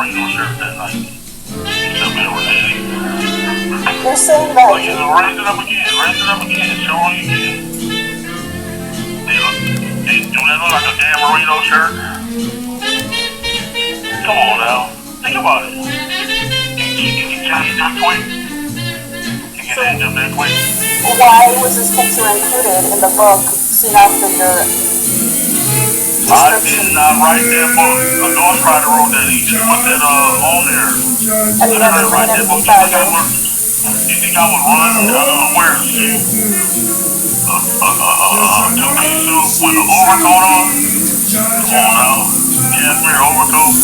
bring no shirt that night. Except that Renee. You're saying that. Raise it up again. Show me again. Do that look like a damn Marino shirt? Come on now. Think about it. You can change that quick. You can change them that quick. Why was this picture included in the book seen after your description? I did not write that book. A ghostwriter wrote that. He just put that on there. And you never ran anything by you? You think I would run wear a suit? Two-piece suit with an overcoat on? Come on now. Cashmere overcoat.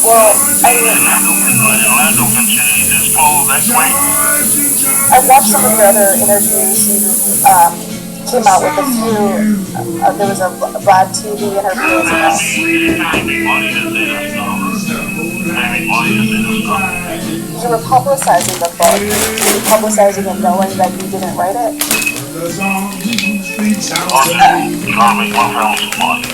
Well, I mean, Orlando can change his clothes that quick. I've watched some of your other interviews. You came out with a few. There was a Vlad TV interview as well. He paid me money to say that stuff. You were publicizing the book. Were you publicizing it knowing that you didn't write it? Trying to make my family some money.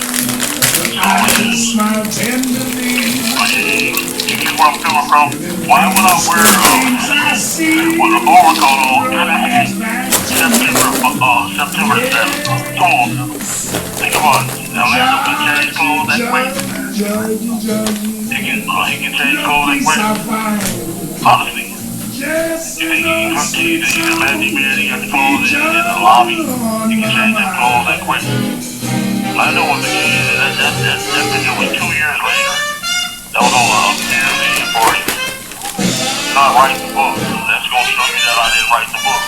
You get where I'm coming from? Why would I wear with an overcoat on and a hat September 7th? Come on now. Think about it. Orlando can change clothes that quick. He can change clothes that quick. Honestly. You think he can manage me and he got the clothes in the lobby? He can change them clothes that quick. I know what the kid is. That picture was 2 years later. That was on a New Year's Eve party. Not writing the book. That's going to show you that I didn't write the book.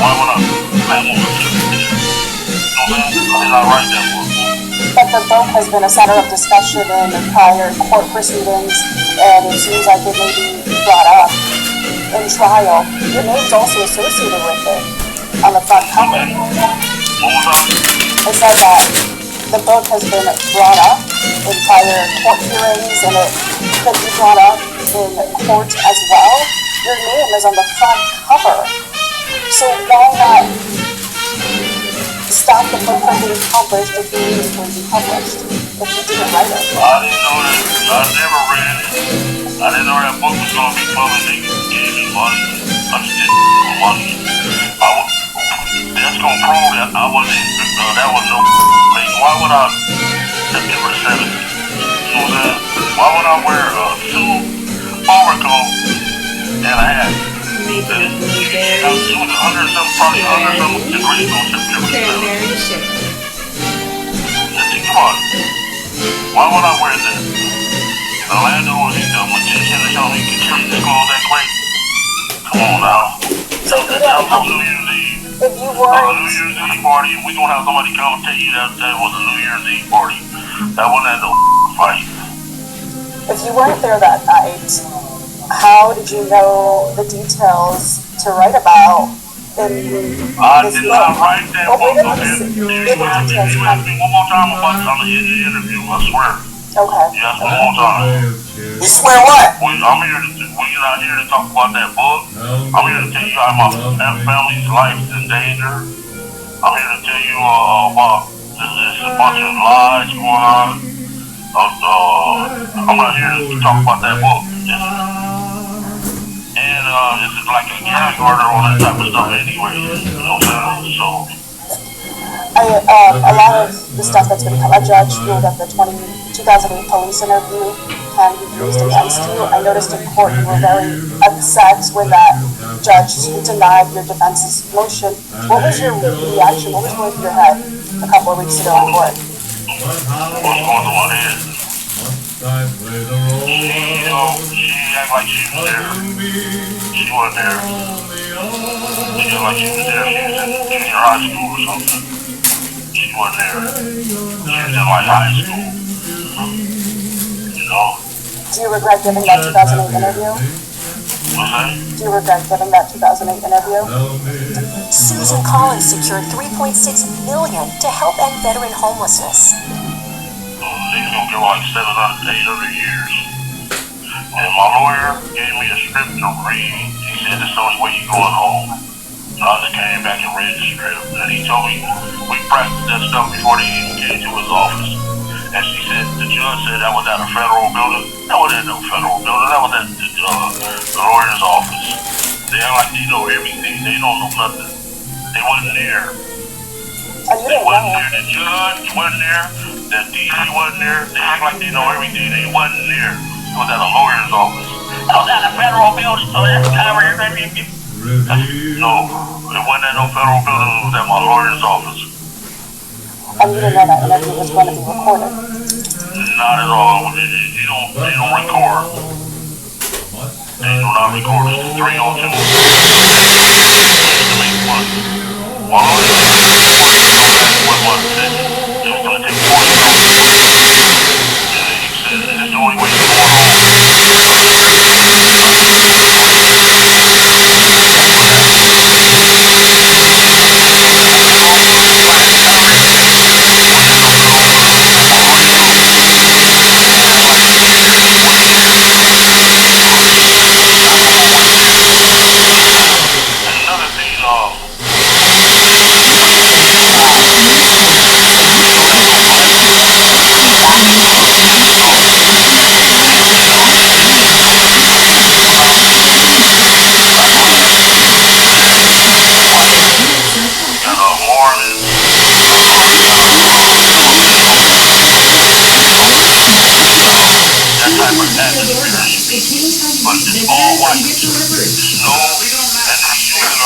Why would I? I did not write that book. But the book has been a center of discussion in prior court proceedings, and it seems like it may be brought up in trial. Your name's also associated with it on the front cover. It said that the book has been brought up in prior court hearings, and it could be brought up in court as well. Your name is on the front cover. So why not stop the book from being published if you knew it would be published? If you didn't write it? I didn't know that. I never read it. I didn't know that book was going to be published. They gave me money. I just didn't get money. That's going to prove that I wasn't, that was no thing. Why would I, September 7th, you know what I'm saying? Why would I wear a suit, overcoat, and a hat? It was 100-something degrees on September 7th. Think about it. Why would I wear that? Orlando was a magician or something. He can change his clothes that quick. Come on now. So you That was on New Year's Eve. If you weren't... New Year's Eve party, we gonna have somebody come and tell you that was a New Year's Eve party. That wasn't at no fight. If you weren't there that night, how did you know the details to write about in I this did book? not write that Oh, book. wait, let me see. You asked me one more time about it on the interview, I swear. Okay. You asked me one more time. You swear what? We're not here to talk about that book. I'm here to tell you how my family's life is in danger. I'm here to tell you about there's a bunch of lies going on. I'm not here to talk about that book. And this is like a kindergartner on that type of stuff anyway. You know what I'm saying? So. A lot of the stuff that's been a judge ruled that the 2008 police interview can be used against you. I noticed in court you were very upset when that judge denied your defense's motion. What was your reaction? What was going through your head a couple of weeks ago in court? What's going through my head? She acted like she was there. She wasn't there. She acted like she was there. She was in junior high school or something. She wasn't there. She was in like high school. You know? Do you regret giving that 2008 interview? What's that? Do you regret giving that 2008 interview? Susan Collins secured $3.6 million to help end veteran homelessness. They's gonna give like 700, 800 years. And my lawyer gave me a script to read. He said, "This is the only way you're going home." So I just came back and read the script. And he told me we practiced that stuff before they even came to his office. And she said, the judge said that was at a federal building. That wasn't no federal building. That was at the lawyer's office. They act like they know everything. They don't know nothing. They wasn't there. And you They didn't wasn't know. there. The judge wasn't there. The DA wasn't there. They act like they know everything. They wasn't there. It was at a lawyer's office. I was at a federal building, so that's cover everything. No, it wasn't at no federal building. It was at my lawyer's office. And you didn't know that interview was going to be recorded. Not at all. They don't record. They do not record. It's 302. To make money. My lawyer what was it? It was going to take 40 minutes. And he said, it's the only way you're going home. Another thing, Marlin, that type of atmosphere, but it's all white. There's no, and he's using,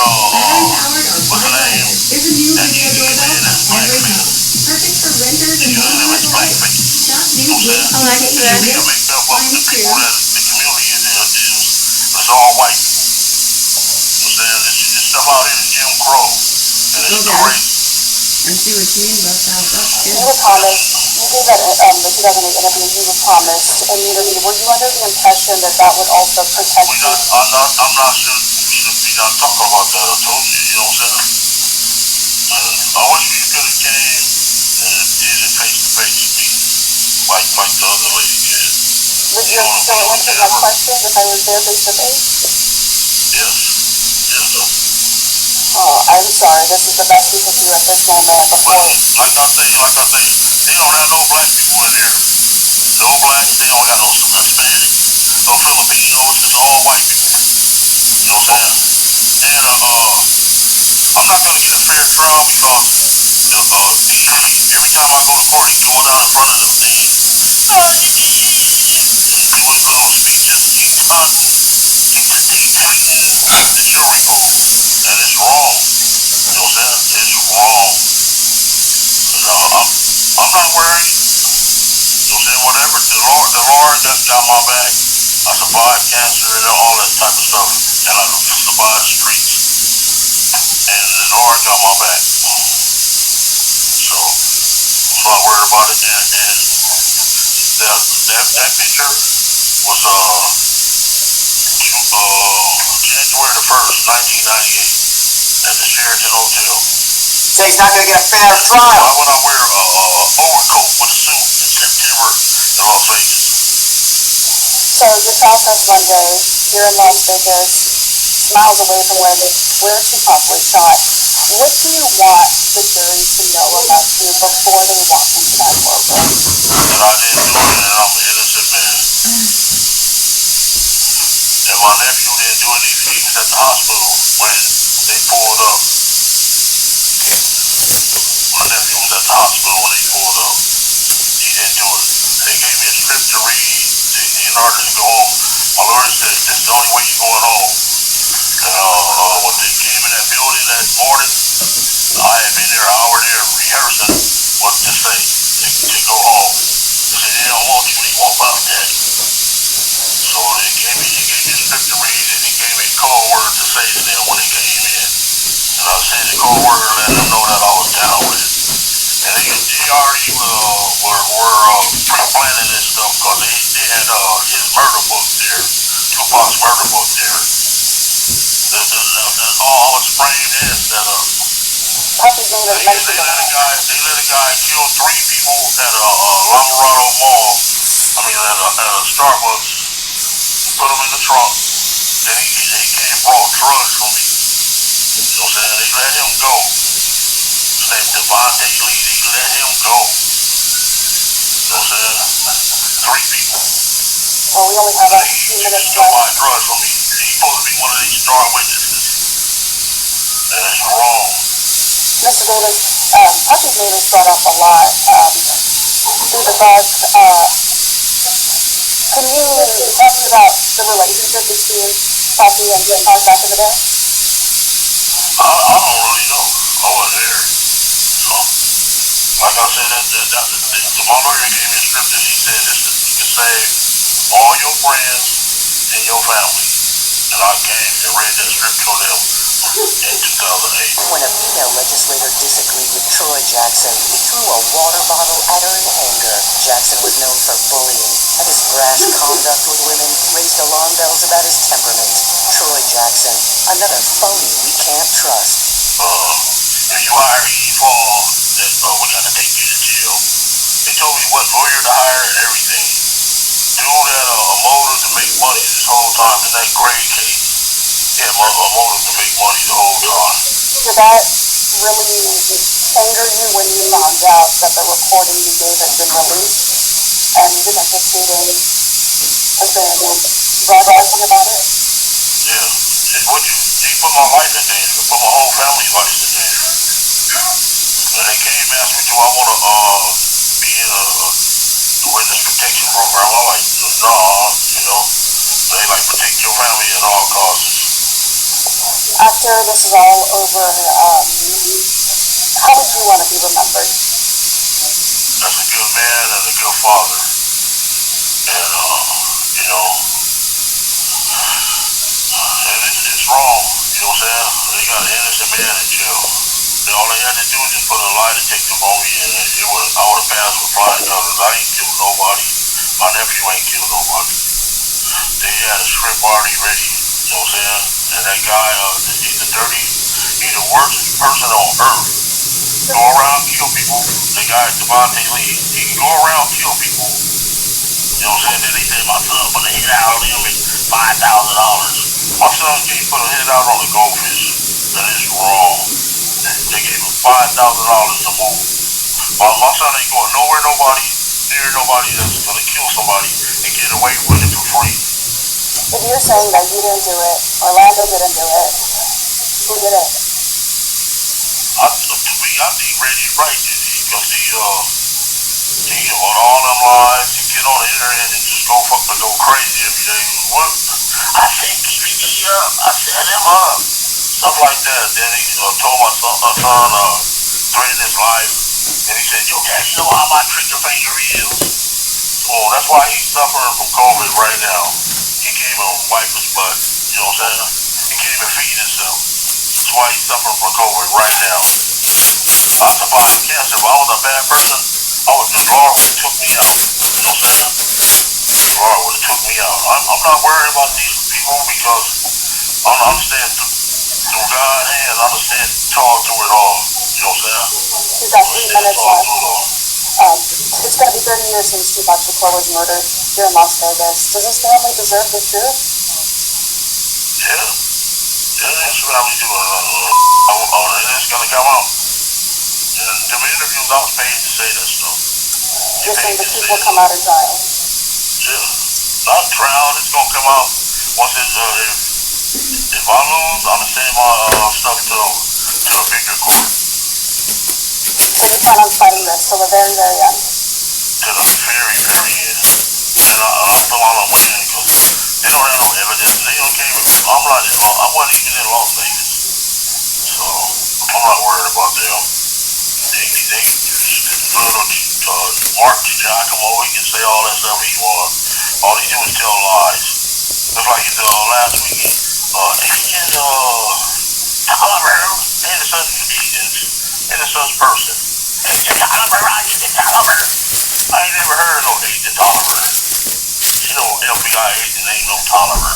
what's the name? And he's using it as blackmail. He's using them as blackmail. You know what I'm saying? Oh, I can hear You you. can make that what the people that the community is, it's all white. You know what I'm saying? This stuff out here is Jim Crow. And it's Okay. crazy. I see what you mean about that. That's You good. were promised, you gave that, the 2008 interview, you were promised immunity. Were you under the impression that that would also protect you? I'm not should be not talking about that. I told you, you know what I'm saying? I wish you could have came and did it face to face with me, like the other lady did. Would you have still answered my questions if I was there face to face? Yes. Oh, I'm sorry, this is the best we could do at this moment before. Like I say, they don't have no black people in there. No black, they don't got no Hispanic, no Filipinos, it's all white people. You know what I'm saying? And I'm not gonna get a fair trial because the DA, every time I go to court, he goes out in front of the thing and do his little speeches. He's tweeting the jury pool, and it's wrong. You know what I'm saying? It's wrong. No, I'm not worried. You know what I'm saying? Whatever the Lord got my back. I survived cancer and all that type of stuff, and I survived the streets. And the Lord got my back. So I'm not worried about it. And that picture was January the 1st, 1998, at the Sheraton Hotel. So he's not going to get a fair Why trial. would I wear a overcoat with a suit in September in Las Vegas? So your trial starts Monday, you're in Las Vegas, miles away from where Tupac was shot. What do you want the jury to know about you before they walk into that courtroom? That I didn't do it, and I'm an innocent man. And my nephew didn't do it either. He was at the hospital when they pulled up. My nephew was at the hospital when they pulled up. He didn't do it. They gave me a script to read in order to go home. My lawyer said, this is the only way you're going home. And when they came in that building that morning, I had been there an hour there rehearsing what to say to go home. They said, they don't want you anymore about that. So he gave me a script to read, and he gave me a code word to say to them when they came in. And I said the code word and let them know that I was down with it. And they already were pre-planning this stuff because they had his murder book there, Tupac's murder book there. All was framed in that Puppy's name is mentioned they in let it. a guy kill 3 people at a Lamarado Mall. I mean at a Starbucks. Put him in the trunk. Then he came and brought drugs for me. You know what I'm saying? They let him go. His name Devontae Lee. They let him go. You know what I'm saying? 3 people. Well, we only have a few He minutes stole left. my drugs from me. He's supposed to be one of these star witnesses. And it's wrong. Mr. Davis, Puffy's name is brought up a lot through the book. Can you talk to me about the relationship between Puffy and Tupac back in the day? I don't really know. I wasn't there. You know? Like I said, my lawyer gave me a script that he said this is you can save all your friends and your family. And I came and read that script to them in 2008. When a female legislator disagreed with Troy Jackson, he threw a water bottle at her in anger. Jackson was known for bullying, and his brash conduct with women raised alarm bells about his temperament. Troy Jackson, another phony we can't trust. If you hire E-Fall, then we gotta take you to jail. They told me what lawyer to hire and everything. Dude had a motive to make money this whole time in that Gray case. He had a motive to make money the whole time. Did that really anger you when you found out that the recording you gave had been released and you didn't anticipate any broadcasting about it? Yeah. He put my life in danger, put my whole family's life in danger. And they came and asked me, do I want to be in a witness protection program? I'm like, no, you know. They like protect your family at all costs. After this is all over, how would you want to be remembered? As a good man and a good father. And, you know, and it's wrong, you know what I'm saying? They got an innocent man in jail. All they had to do was just put a lie detector on me and I would have passed with flying colors. I ain't killed nobody. My nephew ain't killed nobody. They had a script already ready, you know what I'm saying? And that guy, he's the worst person on earth. Go around, kill people. The guy, Devontae Lee, he can go around, kill people. You know what I'm saying? Then they said my son put a hit out on him and $5,000. My son can't put a hit out on a goldfish. That is wrong. They gave him $5,000 to move. My son ain't going near nobody that's gonna kill somebody and get away with it for free. If you're saying that you didn't do it, Orlando didn't do it, who did it? To me, I think Reggie Wright did it because he on all them lies, he get on the internet and just go crazy every day. What? I set DVD up, I set him up. Stuff like that. Then he told my son, threatened his life. And he said, yo, daddy know how my trigger finger is. Oh, that's why he's suffering from COVID right now. He came and wiped his butt. You know what I'm saying? He came and feed himself. That's why he's suffering from COVID right now. If I had cancer, if I was a bad person, the Lord would have took me out. You know what I'm saying? The Lord would have took me out. I'm not worried about these people because I understand through God's hands, I understand talk through it all. You know what I'm saying? You've got 3 minutes left. It's going to be 30 years since Tupac Shakur was murdered here in Las Vegas. Does his family deserve the truth? Yeah. Yeah, his family do. And it's going to come out. And the interviews, I was paid to say that stuff. You're saying the truth will come out in trial? Yeah. Not trial, it's going to come out once if I lose, I'm going to send my stuff to a bigger court. So you plan on fighting this till the very, very end? To the very, very end. And I feel I'm winning because they don't have no evidence. They don't came. I wasn't even in Las Vegas. So I'm not worried about them. They Mark Giacomo, he can say all that stuff he wants. All he do is tell lies. Just like he did last week. Agent Oliver, innocent person. Agent Oliver, Agent Oliver. I ain't never heard of no Agent Oliver. You know, FBI agent ain't no Oliver.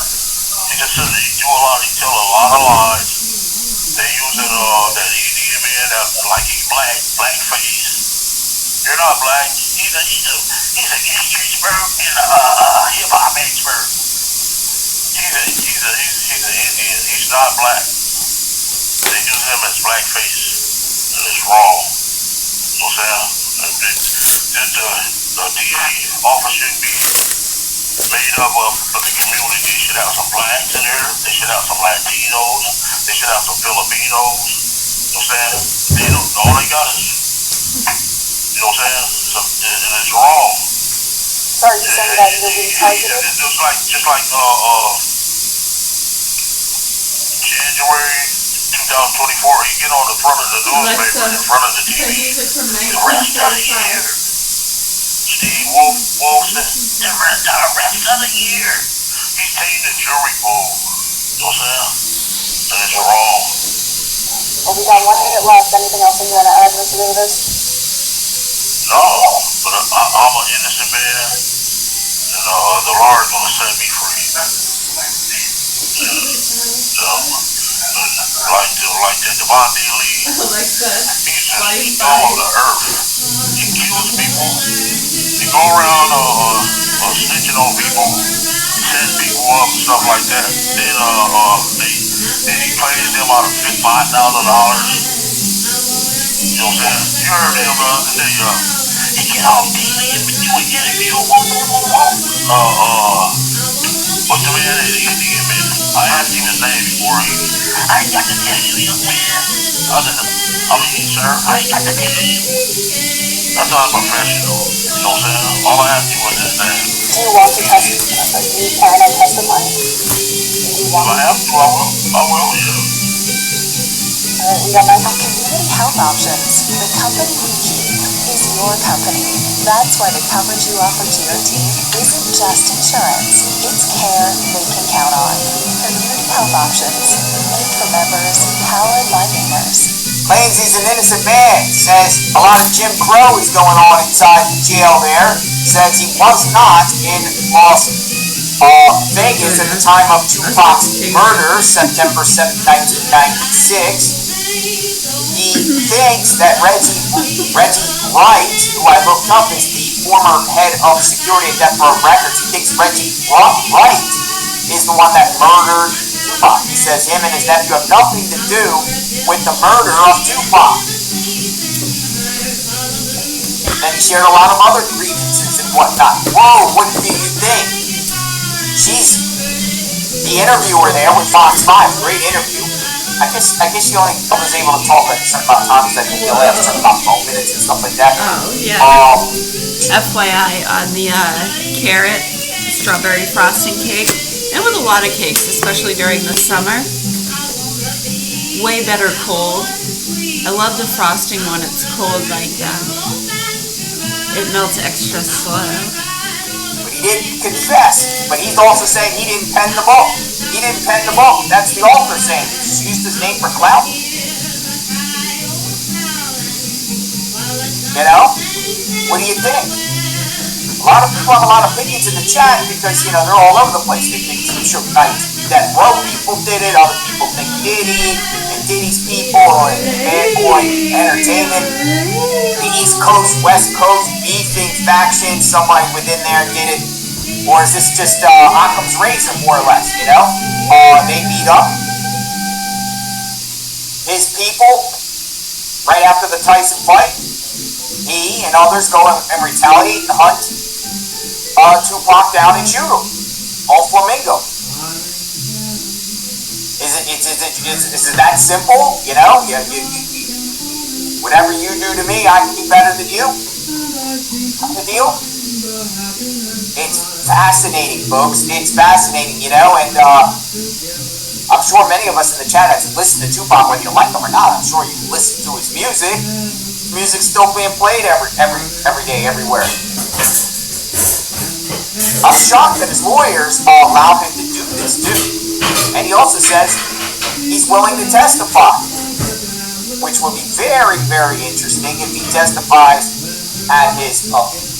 He just says he tell a lot of lies. They using that Indian man that like he's blackface. You're not black. He's an gangster expert and a hip hop expert. He's an Indian. He's not black. They use him as blackface, and it's wrong. You know what I'm saying? The DA office should be made should have for the community. They should have some blacks in there. They should have some Latinos. They should have some Filipinos. You know what I'm saying? They don't. All they got is, you know what I'm saying? And it's wrong. So are you saying that you're being targeted? Just like January 2024, he get on the front of the newspaper, in front of the TV. The rest of the year. Steve Wolf said, the rest of the year. He's taking the jury pool. You know what I'm saying? And it's wrong. Well, we got 1 minute left. Anything else you want to add, Mr. Davis? No, but I'm an innocent man, and the Lord's gonna set me free. Like that Devontae Lee, he's just all over the earth. He kills people. He go around snitching on people, setting people up and stuff like that. Then he pays them out of $5,000. You know what I'm saying? You heard him the other day. He get off TV and do an interview. What's the man that he been? I asked him his name before. I ain't got to tell you, young man. Sir, I ain't got to tell you. That's not professional. You know what I'm saying? All I asked him was his name. Do you want to testify? Do you plan on testifying? If I have to, I will, yeah. We got At Community Health Options, the company we keep is your company. That's why the coverage you offer to your team isn't just insurance, it's care they can count on. Community Health Options, made for members, powered by gamers. Claims he's an innocent man. Says a lot of Jim Crow is going on inside the jail there. Says he was not in Las Vegas at the time of Tupac's murder, September 7, 1996. He thinks that Reggie Wright, who I looked up, is the former head of security at Death Row Records. He thinks Reggie Wright is the one that murdered Tupac. He says him and his nephew have nothing to do with the murder of Tupac. And he shared a lot of other grievances and whatnot. Whoa, what do you think? She's the interviewer there with Fox 5, great interview. I guess she only was able to talk at a certain amount of times. I think they only have a certain amount of phone minutes and stuff like that. Oh, yeah. FYI, on the carrot strawberry frosting cake, and with a lot of cakes, especially during the summer, way better cold. I love the frosting when it's cold like that. It melts extra slow. But he didn't confess. But he's also saying he didn't pen the book. He didn't pen the book. That's the author saying. He just used his name for clout. You know? What do you think? A lot of people have a lot of opinions in the chat because, you know, they're all over the place. They think T-shirt Death Row people did it. Other people think Diddy and Diddy's people and Bad Boy Entertainment. The East Coast, West Coast beefing faction. Somebody within there did it. Or is this just Occam's razor, more or less, you know? They beat up his people right after the Tyson fight. He and others go and retaliate and hunt Tupac down and shoot him on Flamingo. Is it that simple? You know, whatever you do to me, I can do better than you. The deal? It's fascinating, folks. It's fascinating, you know, and I'm sure many of us in the chat have listened to Tupac, whether you like him or not. I'm sure you listen to his music. Music's still being played every day, everywhere. I'm shocked that his lawyers allow him to do this too. And he also says he's willing to testify, which will be very, very interesting if he testifies at his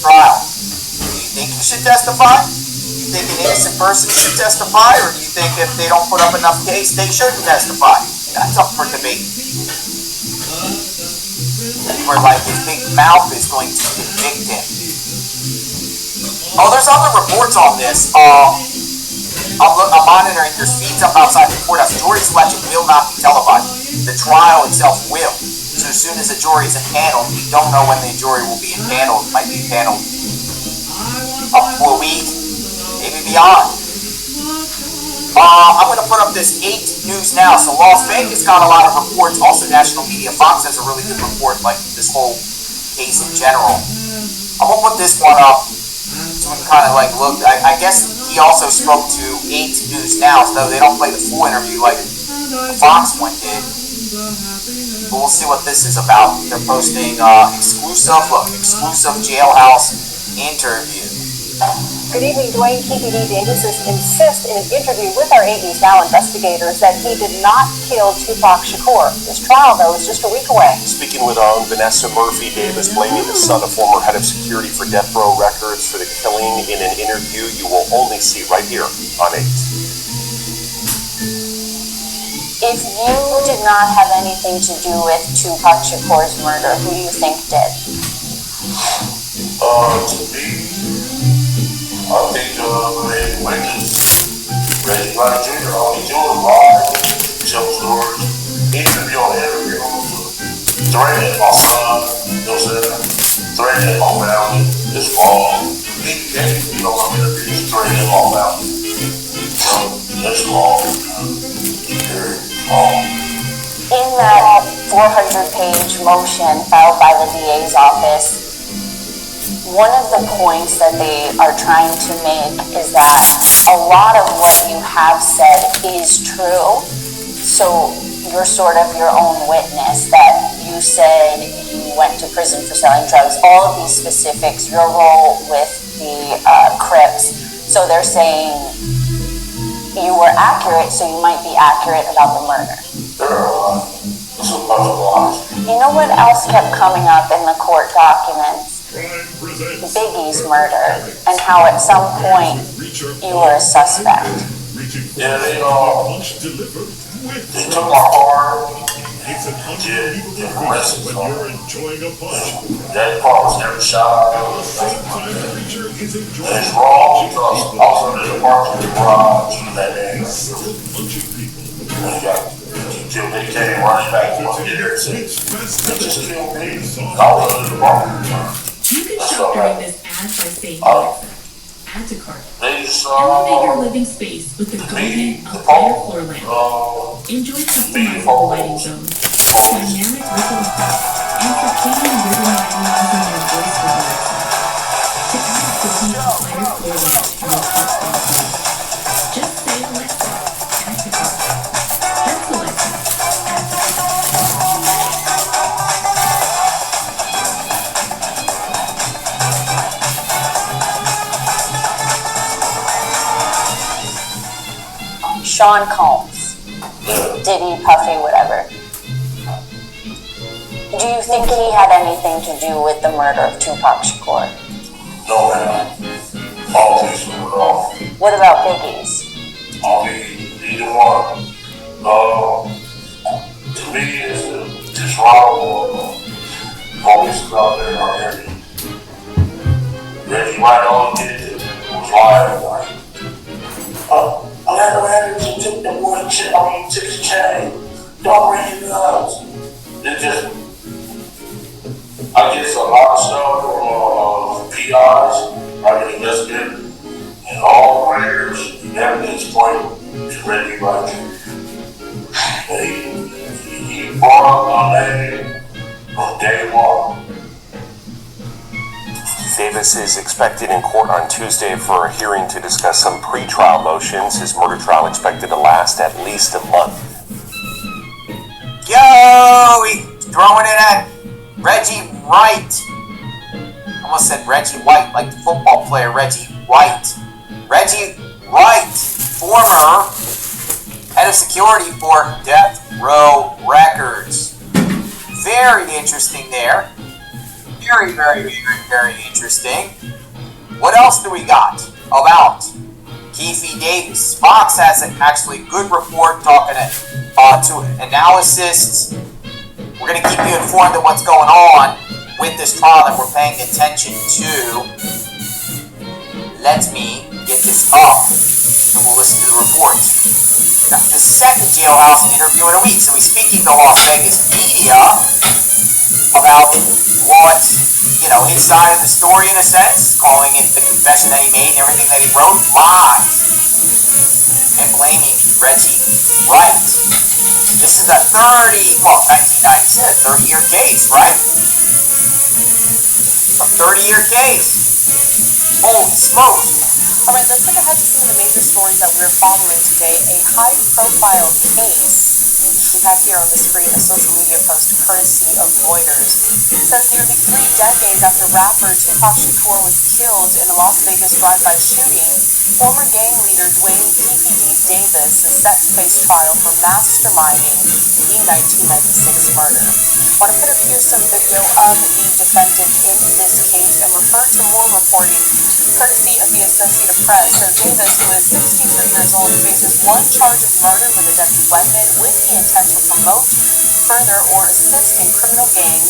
trial. Do you think he should testify? Do you think an innocent person should testify? Or do you think if they don't put up enough case, they shouldn't testify? That's up for debate. Where like his big mouth is going to convict him. Oh, there's other reports on this. I'm monitoring. There's feeds up outside the courthouse. Jury selection will not be televised. The trial itself will. So as soon as the jury is impaneled, we don't know when the jury will be impaneled. It might be impaneled up to a week, maybe be beyond. I'm going to put up this 8 News Now. So Las Vegas got a lot of reports, also national media. Fox has a really good report, like this whole case in general. I'm going to put this one up so we can kind of like look. I guess he also spoke to 8 News Now, though they don't play the full interview like the Fox one did. But we'll see what this is about. They're posting exclusive jailhouse interview. Good evening, Dwayne. KPD Davis insists in an interview with our 8 News Now investigators that he did not kill Tupac Shakur. His trial, though, is just a week away. Speaking with our own Vanessa Murphy, Davis blaming the son of former head of security for Death Row Records for the killing in an interview you will only see right here on 8. If you did not have anything to do with Tupac Shakur's murder, who do you think did? To me, I think Reggie White Jr. All he do is lie, tell stories. He even be on the interview, threatening my son, you know what I'm saying? Threatening my family. It's wrong. He can't, on interviews, threatening my family. So, that's wrong. Very wrong. In that 400-page motion filed by the DA's office, one of the points that they are trying to make is that a lot of what you have said is true. So you're sort of your own witness, that you said you went to prison for selling drugs, all of these specifics, your role with the Crips. So they're saying you were accurate, so you might be accurate about the murder. You know what else kept coming up in the court documents? Biggie's murder, and how at some point you were a suspect. Yeah, they took my car, did arrested me. That car was never shot. And it's wrong because also there's a park in the garage that day. They came running back to get there and said, they just killed me. I was under the bar. You can shop during this ad by saying add to cart. Elevate your living space with the golden upgraded floor lamp. Enjoy customizable lighting zones, dynamic ripple effects, and circadian rhythm lighting using your voice for Alexa. To add a golden upgraded floor lamp to your touchscreen phone, just say Alexa, add to cart. That's Alexa, add to cart. Sean Combs, Diddy, Puffy, whatever. Do you think he had anything to do with the murder of Tupac Shakur? No, man. All these were off. What about Biggie's? I mean, either one. To me, it's just wrong. Police out there in our area. Reggie White, all he did was lie. I never had to take the one shit. Took his chain. Don't bring it up. It just, I get a lot of stuff from PIs, private investigators, and all prayers and evidence pointing to Reggie White Jr. He brought up my name from day one. Davis is expected in court on Tuesday for a hearing to discuss some pre-trial motions. His murder trial expected to last at least a month. Yo, he throwing it at Reggie White. Almost said Reggie White, like the football player Reggie White. Reggie White, former head of security for Death Row Records. Very interesting there. Very, very, very, very interesting. What else do we got about Keefe Davis? Fox has an actually good report talking to analysts. We're going to keep you informed of what's going on with this trial that we're paying attention to. Let me get this up and we'll listen to the report. Now, the second jailhouse interview in a week. So he's speaking to Las Vegas media about what his side of the story in a sense, calling it the confession that he made and everything that he wrote lies, and blaming Reggie Wright. This is a 30-year case, right? A 30-year case. Holy smokes. All right, let's look ahead to some of the major stories that we're following today. A high-profile case. We have here on the screen a social media post courtesy of Reuters. It says nearly 3 decades after rapper Tupac Shakur was killed in a Las Vegas drive-by shooting, former gang leader Dwayne PPD Davis is set to face trial for masterminding the 1996 murder. I want to put up here some video of the defendant in this case and refer to more reporting courtesy of the Associated Press. So Davis, who is 63 years old, faces 1 charge of murder with a deadly weapon with the intent to promote, further, or assist in criminal gang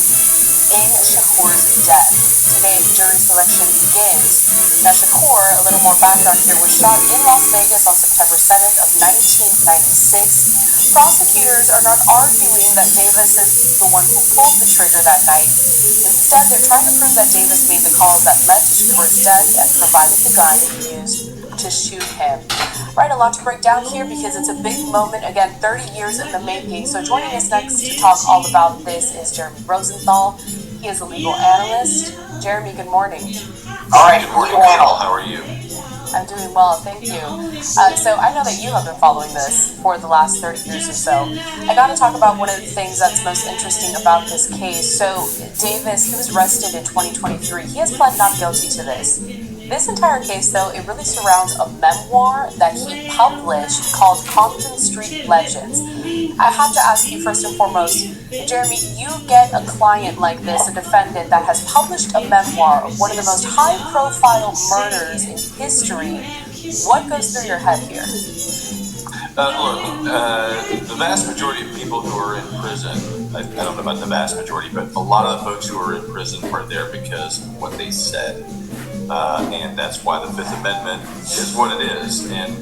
in Shakur's death. Today, jury selection begins. Now, Shakur, a little more background here, was shot in Las Vegas on September 7th of 1996. Prosecutors are not arguing that Davis is the one who pulled the trigger that night. Instead, they're trying to prove that Davis made the calls that led to Shakur's death and provided the gun used to shoot him. Right, a lot to break down here because it's a big moment. Again, 30 years in the making. So joining us next to talk all about this is Jeremy Rosenthal. He is a legal analyst. Jeremy, good morning. All right, good morning, panel. How are you? I'm doing well, thank you. So I know that you have been following this for the last 30 years or so. I got to talk about one of the things that's most interesting about this case. So Davis, he was arrested in 2023. He has pled not guilty to this. This entire case, though, it really surrounds a memoir that he published called Compton Street Legends. I have to ask you first and foremost, Jeremy, you get a client like this, a defendant that has published a memoir of one of the most high-profile murders in history. What goes through your head here? Look, the vast majority of people who are in prison, I don't know about the vast majority, but a lot of the folks who are in prison are there because of what they said. And that's why the Fifth Amendment is what it is, and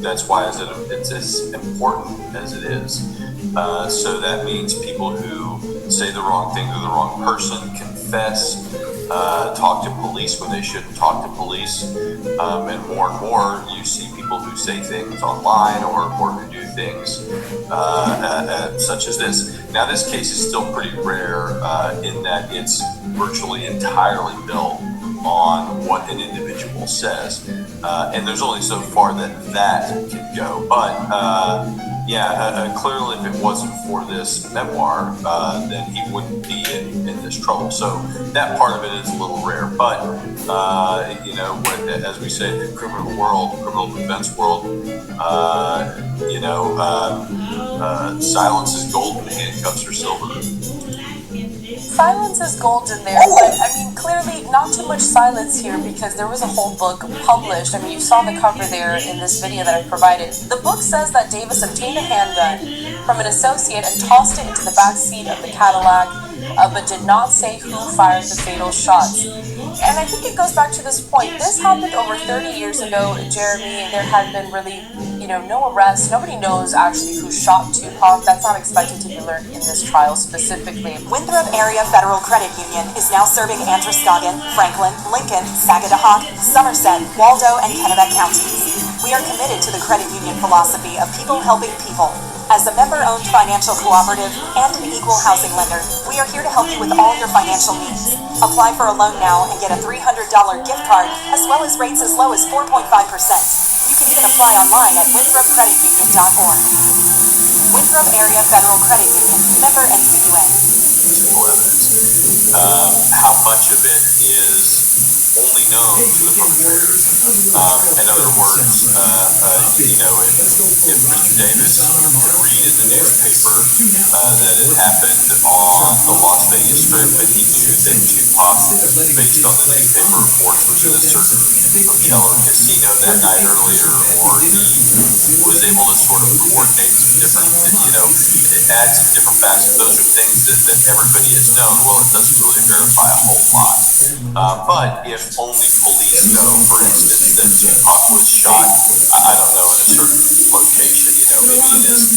that's why it's as important as it is. So that means people who say the wrong thing to the wrong person, confess, talk to police when they shouldn't talk to police, and more you see people who say things online or who do things such as this. Now, this case is still pretty rare in that it's virtually entirely built on what an individual says, and there's only so far that can go. But clearly, if it wasn't for this memoir, then he wouldn't be in this trouble. So that part of it is a little rare. But as we say, in the criminal defense world, silence is gold and handcuffs are silver. Silence is golden there, but I mean, clearly not too much silence here because there was a whole book published. I mean, you saw the cover there in this video that I provided. The book says that Davis obtained a handgun from an associate and tossed it into the back seat of the Cadillac, but did not say who fired the fatal shots. And I think it goes back to this point. This happened over 30 years ago, Jeremy. There had been really, no arrests. Nobody knows actually who shot Tupac. That's not expected to be learned in this trial specifically. Winthrop Area Federal Credit Union is now serving Androscoggin, Franklin, Lincoln, Sagadahoc, Somerset, Waldo, and Kennebec counties. We are committed to the credit union philosophy of people helping people. As a member-owned financial cooperative and an equal housing lender, we are here to help you with all your financial needs. Apply for a loan now and get a $300 gift card, as well as rates as low as 4.5%. You can even apply online at winthropcreditunion.org. Winthrop Area Federal Credit Union, member NCUA. Physical evidence. How much of it is only known to the perpetrators? In other words, if Mr. Davis could read in the newspaper that it happened on the Las Vegas Strip, and he knew that Tupac, based on the newspaper reports, was in a certain hotel or casino that night earlier, or he was able to sort of coordinate some different, add some different facts. Those are things that everybody has known. Well, it doesn't really verify a whole lot. But if only police know, for instance, that Tupac was shot, I don't know, in a certain location, maybe in his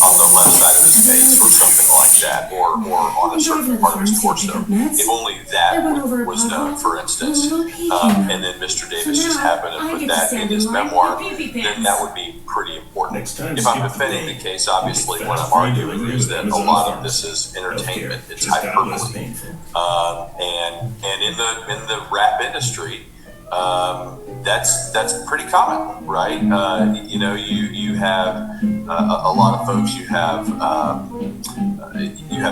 on the left side of his face or something like that, or on a certain part of his torso. If only that was known, for instance, and then Mr. Davis just happened to put that in his memoir, then that would be pretty important. If I'm defending the case, obviously what I'm arguing is that a lot of this is entertainment, it's hyperbole. And in the rap industry, that's pretty common, right? You have a lot of folks. You have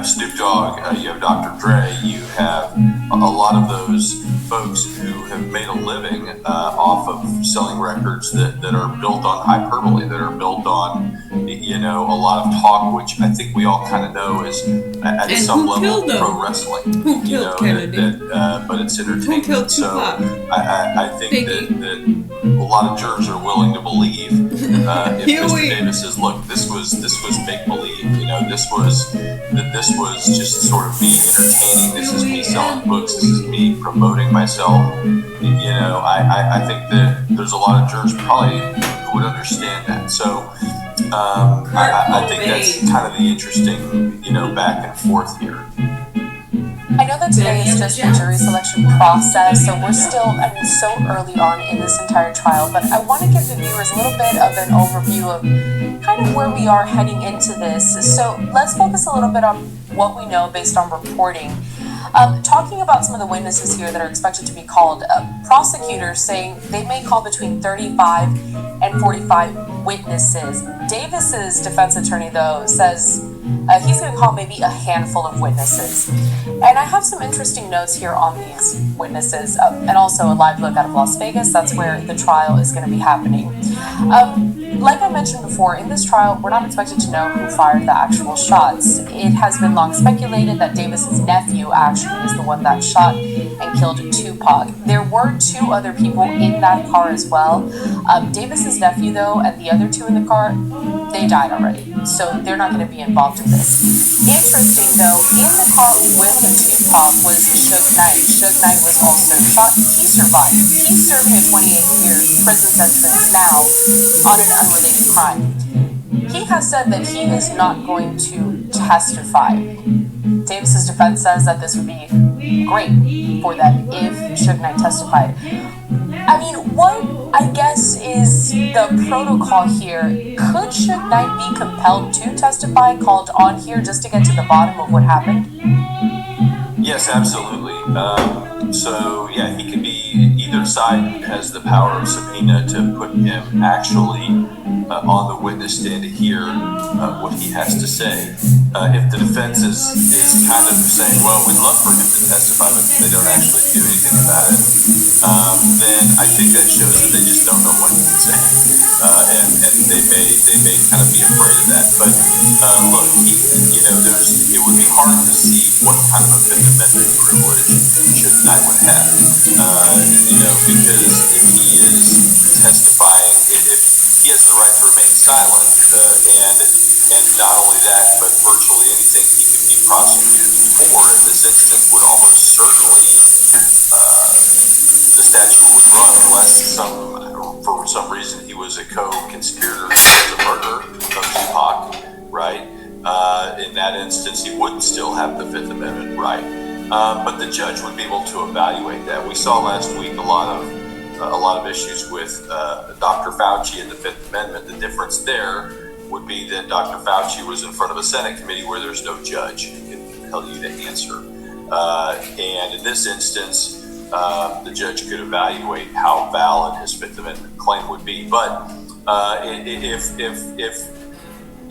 Snoop Dogg, you have Dr. Dre, you have a lot of those folks who have made a living off of selling records that are built on hyperbole, that are built on a lot of talk, which I think we all kind of know is at some level pro wrestling. Who killed Kennedy? But it's entertainment. Who killed So Tupac? I think that a lot of jurors are willing to believe if Mr. Davis says, "Look, this was make believe. This was just sort of me entertaining. This is me selling books. This is me promoting myself." I think that there's a lot of jurors probably who would understand that. So I think that's kind of the interesting, back and forth here. I know that today is just the jury selection process, so we're still, so early on in this entire trial, but I want to give the viewers a little bit of an overview of kind of where we are heading into this. So let's focus a little bit on what we know based on reporting. Talking about some of the witnesses here that are expected to be called, prosecutors saying they may call between 35 and 45 witnesses. Davis's defense attorney, though, says he's going to call maybe a handful of witnesses. And I have some interesting notes here on these witnesses, and also a live look out of Las Vegas. That's where the trial is going to be happening. Like I mentioned before, in this trial, we're not expected to know who fired the actual shots. It has been long speculated that Davis's nephew actually is the one that shot and killed Tupac. There were two other people in that car as well. Davis's nephew, though, and the other two in the car, they died already, so they're not going to be involved in this. Interesting, though, in the car with Tupac was Suge Knight. Suge Knight was also shot. He survived. He's serving a 28-year prison sentence now on an unrelated crime. He has said that he is not going to testify. Davis's defense says that this would be great for them if Suge Knight testified. I mean, what I guess is the protocol here? Could Suge Knight be compelled to testify, called on here just to get to the bottom of what happened? Yes, absolutely. He can be, either side has the power of subpoena to put him actually on the witness stand to hear what he has to say. If the defense is kind of saying, well, we'd love for him to testify, but they don't actually do anything about it, then I think that shows that they just don't know what he can say. And they may kind of be afraid of that. But look, it would be hard to see what kind of a Fifth Amendment privilege Suge Knight would have. Because if he is testifying, if he has the right to remain silent, and not only that, but virtually anything he could be prosecuted for in this instance would almost certainly the statute would run unless for some reason he was a co-conspirator to the murder of Tupac, right? In that instance, he would still have the Fifth Amendment right, but the judge would be able to evaluate that. We saw last week a lot of issues with Dr. Fauci and the Fifth Amendment. The difference there would be that Dr. Fauci was in front of a Senate committee where there's no judge who can compel you to answer, and in this instance, the judge could evaluate how valid his Fifth Amendment claim would be. But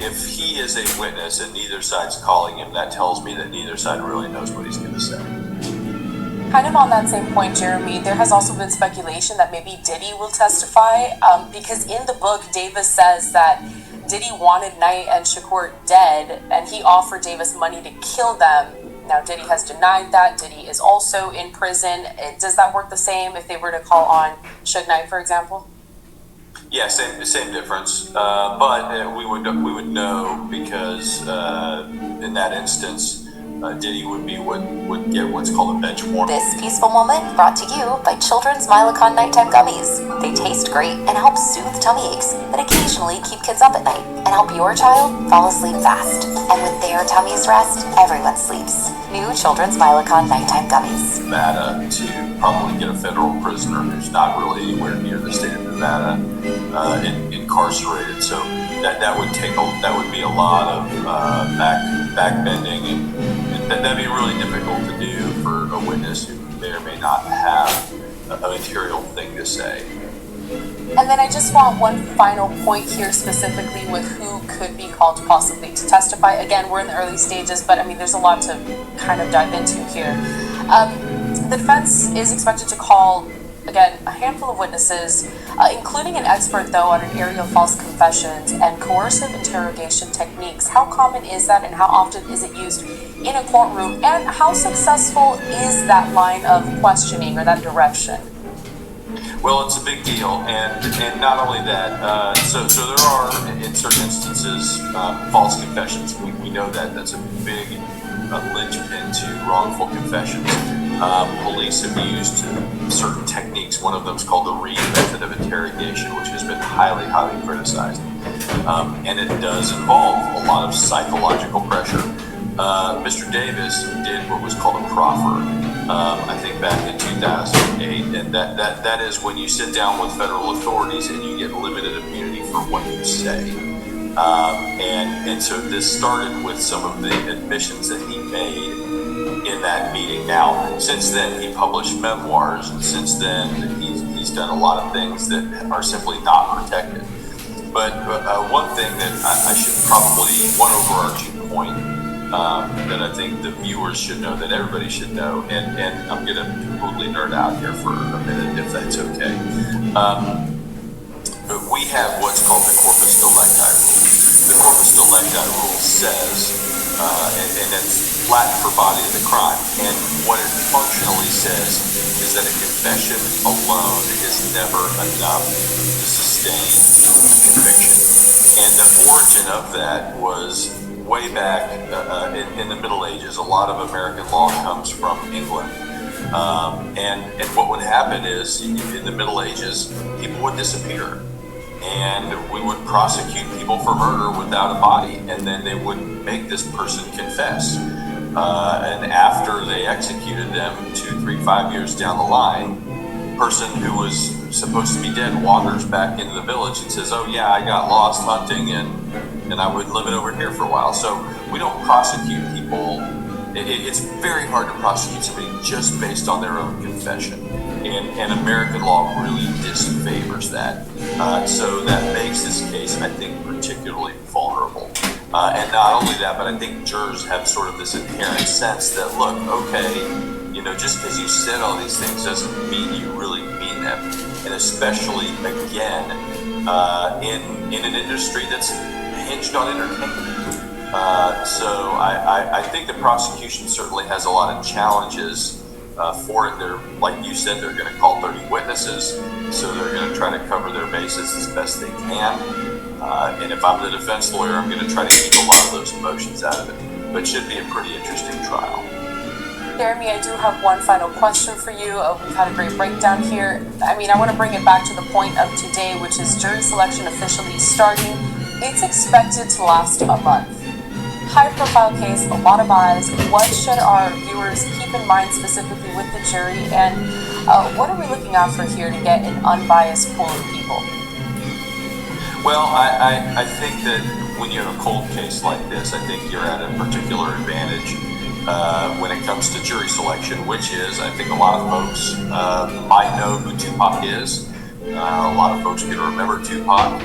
if he is a witness and neither side's calling him, that tells me that neither side really knows what he's going to say. Kind of on that same point, Jeremy, there has also been speculation that maybe Diddy will testify, because in the book, Davis says that Diddy wanted Knight and Shakur dead, and he offered Davis money to kill them. Now, Diddy has denied that. Diddy is also in prison. Does that work the same if they were to call on Suge Knight, for example? Yeah, same difference. But we would know because in that instance, Diddy would get what's called a bench warrant. This peaceful moment brought to you by Children's Milacon Nighttime Gummies. They taste great and help soothe tummy aches that occasionally keep kids up at night and help your child fall asleep fast. And with their tummies rest, everyone sleeps. New Children's Milacon Nighttime Gummies. Nevada to probably get a federal prisoner who's not really anywhere near the state of Nevada incarcerated. So that would be a lot of backbending, and that'd be really difficult to do for a witness who may or may not have a material thing to say. And then I just want one final point here specifically with who could be called possibly to testify. Again, we're in the early stages, but I mean, there's a lot to kind of dive into here. The defense is expected to call, again, a handful of witnesses, including an expert, though, on an area of false confessions and coercive interrogation techniques. How common is that, and how often is it used in a courtroom, and how successful is that line of questioning or that direction? Well, it's a big deal, and not only that, so there are, in certain instances, false confessions. We know that's a big linchpin to wrongful confessions. Police have used certain techniques. One of them is called the Reed method of interrogation, which has been highly, highly criticized. And it does involve a lot of psychological pressure. Mr. Davis did what was called a proffer, I think back in 2008, and that is when you sit down with federal authorities and you get limited immunity for what you say. And so this started with some of the admissions that he made in that meeting. Now, since then, he published memoirs, and since then, he's done a lot of things that are simply not protected. But one thing that I should probably, one overarching point that I think the viewers should know, that everybody should know, and I'm going to completely nerd out here for a minute, if that's okay. We have what's called the corpus delicti rule. The corpus delicti rule says, and that's Latin for body of the crime, and what it functionally says is that a confession alone is never enough to sustain a conviction. And the origin of that was way back in the Middle Ages. A lot of American law comes from England. And what would happen is, in the Middle Ages, people would disappear. And we would prosecute people for murder without a body, and then they would make this person confess. And after they executed them 2, 3, 5 years down the line, the person who was supposed to be dead wanders back into the village and says, "Oh yeah, I got lost hunting and I was living over here for a while." So we don't prosecute people. It's very hard to prosecute somebody just based on their own confession. And American law really disfavors that. So that makes this case, I think, particularly vulnerable. And not only that, but I think jurors have sort of this inherent sense that, look, okay, just because you said all these things doesn't mean you really mean them. And especially, again, in an industry that's hinged on entertainment. So I think the prosecution certainly has a lot of challenges for it. They're, like you said, they're going to call 30 witnesses, so they're going to try to cover their bases as best they can. And if I'm the defense lawyer, I'm going to try to keep a lot of those emotions out of it. But it should be a pretty interesting trial. Jeremy, I do have one final question for you. We've had a great breakdown here. I mean, I want to bring it back to the point of today, which is jury selection officially starting. It's expected to last a month. High-profile case, a lot of eyes. What should our viewers keep in mind specifically with the jury, and what are we looking out for here to get an unbiased pool of people? Well, I think that when you have a cold case like this, I think you're at a particular advantage when it comes to jury selection, which is, I think a lot of folks might know who Tupac is. A lot of folks are going to remember Tupac,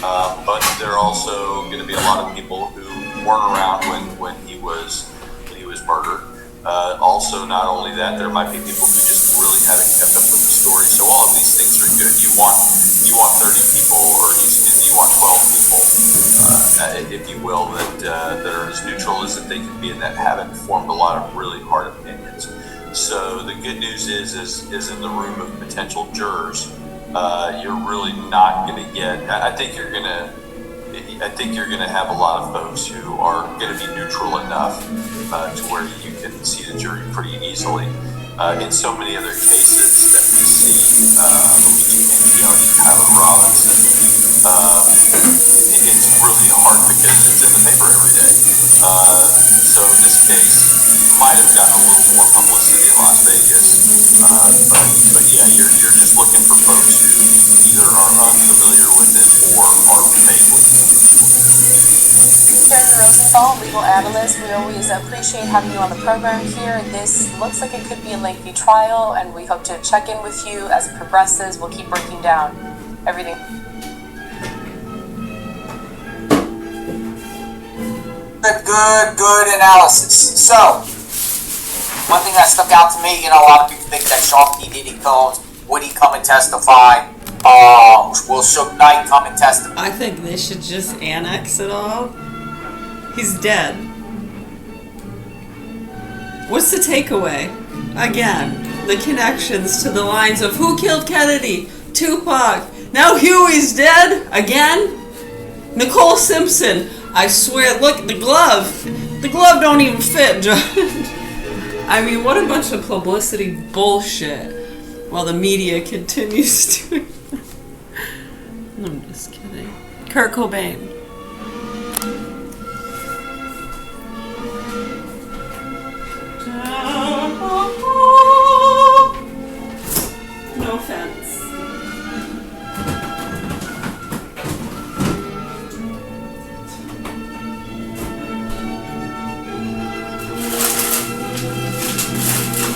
but there are also going to be a lot of people who weren't around when he was murdered. Also, not only that, there might be people who just really haven't kept up with the story. So all of these things are good. You want 30 people, or you want 12 people, if you will, that are as neutral as that they can be, and that haven't formed a lot of really hard opinions. So the good news is in the room of potential jurors, you're really not going to get. I think you're going to. I think you're going to have a lot of folks who are going to be neutral enough to where you can see the jury pretty easily. In so many other cases that we see, OBGYN, Tyler Robinson, it's really hard because it's in the paper every day. So this case might have gotten a little more publicity in Las Vegas, but yeah, you're just looking for folks who either are unfamiliar with it or are vaguely. Karen Rosenthal, legal analyst. We always appreciate having you on the program here. This looks like it could be a lengthy trial, and we hope to check in with you as it progresses. We'll keep breaking down everything. Good analysis. So, one thing that stuck out to me, a lot of people think that Sean P. Diddy films, would he come and testify? Will Suge Knight come and testify? I think they should just annex it all. He's dead. What's the takeaway? Again, the connections to the lines of who killed Kennedy? Tupac. Now Huey's dead? Again? Nicole Simpson. I swear, look, the glove. The glove don't even fit, John. I mean, what a bunch of publicity bullshit while the media continues to... I'm just kidding. Kurt Cobain. No offense.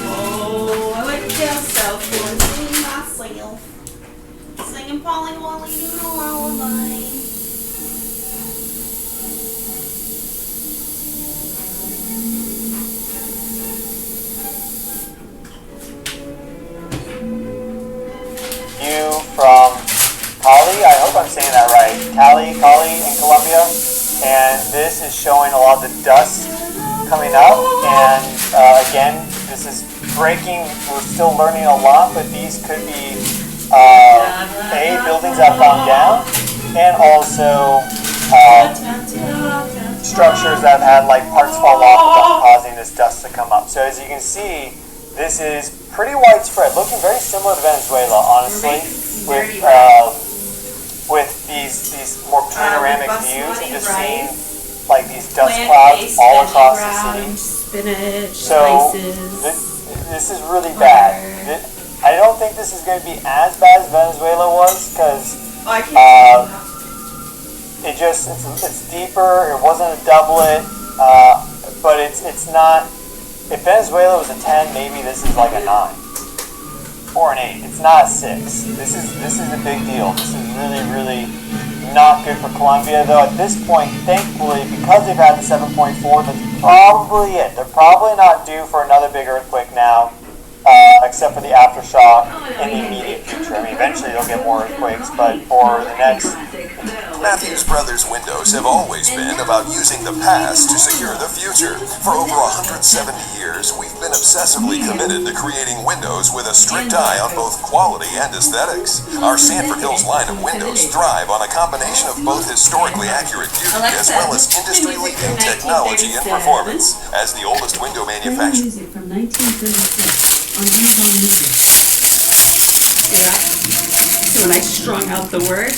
Oh, I like myself singing myself. Singing Polly Wolly doing a lullaby. From Cali, I hope I'm saying that right, Cali in Colombia, and this is showing a lot of the dust coming up, and again, this is breaking, we're still learning a lot, but these could be buildings that have gone down, and also structures that have had like parts fall off without causing this dust to come up. So as you can see, this is pretty widespread, looking very similar to Venezuela, honestly. With these more panoramic views and just seeing like these dust clouds all across the city. Spinach, so this is really bad. I don't think this is going to be as bad as Venezuela was because it's deeper. It wasn't a doublet, but it's not. If Venezuela was a 10, maybe this is like a 9. Or an 8. It's not a 6. This is a big deal. This is really not good for Colombia, though at this point, thankfully, because they've had the 7.4, that's probably it. They're probably not due for another big earthquake now, except for the aftershock in the immediate future. I mean, eventually they'll get more earthquakes, but for the next... Matthews Brothers Windows have always been about using the past to secure the future. For over 170 years, we've been obsessively committed to creating windows with a strict eye on both quality and aesthetics. Our Sanford Hills line of windows thrive on a combination of both historically accurate beauty as well as industry-leading technology and performance. As the oldest window manufacturer... Music from 1936 on Amazon Music. See that? So when I strung out the word.